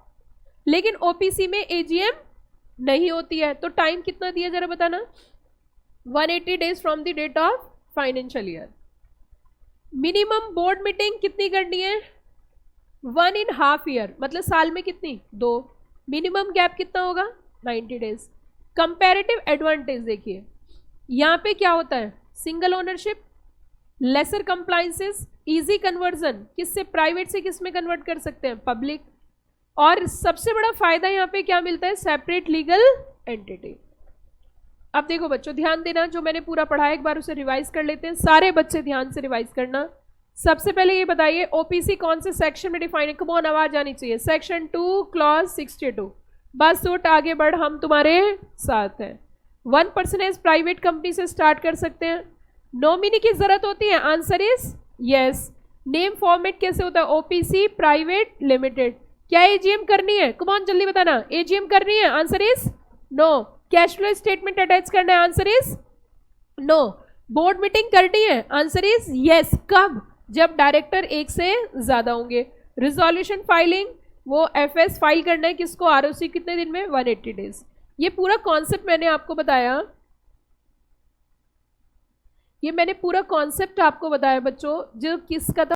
S1: लेकिन OPC में AGM नहीं होती है, तो टाइम कितना दिया जरा बताना, 180 days from the date of financial year. Minimum board meeting कितनी करनी है, 1.5 ईयर, मतलब साल में कितनी, 2। मिनिमम गैप कितना होगा, 90 डेज। कंपैरेटिव एडवांटेज देखिए, यहाँ पे क्या होता है, single ownership, lesser compliances, easy conversion, किससे प्राइवेट से किस में कन्वर्ट कर सकते हैं, पब्लिक, और सबसे बड़ा फायदा यहाँ पे क्या मिलता है, सेपरेट लीगल एंटिटी। अब देखो बच्चों ध्यान देना, जो मैंने पूरा पढ़ा है एक बार उसे रिवाइज कर लेते हैं, सारे बच्चे ध्यान से रिवाइज करना। सबसे पहले ये बताइए ओपीसी कौन से सेक्शन में डिफाइन है? कम ऑन, आवाज आनी चाहिए। Section 2 clause 62। बस उठ आगे बढ़ हम तुम्हारे साथ हैं। 1% प्राइवेट कंपनी से स्टार्ट कर सकते हैं। नॉमिनी की जरूरत होती है? Answer is yes. Name format कैसे होता है? OPC private limited. क्या एजीएम करनी है? कम ऑन जल्दी बताना, एजीएम करनी है? Answer is no. Cash flow statement attach करना है? Answer is no. Board meeting करनी है? Answer is yes. कब? जब डायरेक्टर एक से ज्यादा होंगे। रिजोल्यूशन फाइलिंग, वो एफएस फाइल करना है किसको? आरओसी। कितने दिन में? 180 डेज। ये पूरा कॉन्सेप्ट मैंने आपको बताया, ये मैंने पूरा कॉन्सेप्ट आपको बताया बच्चों, जो किसका था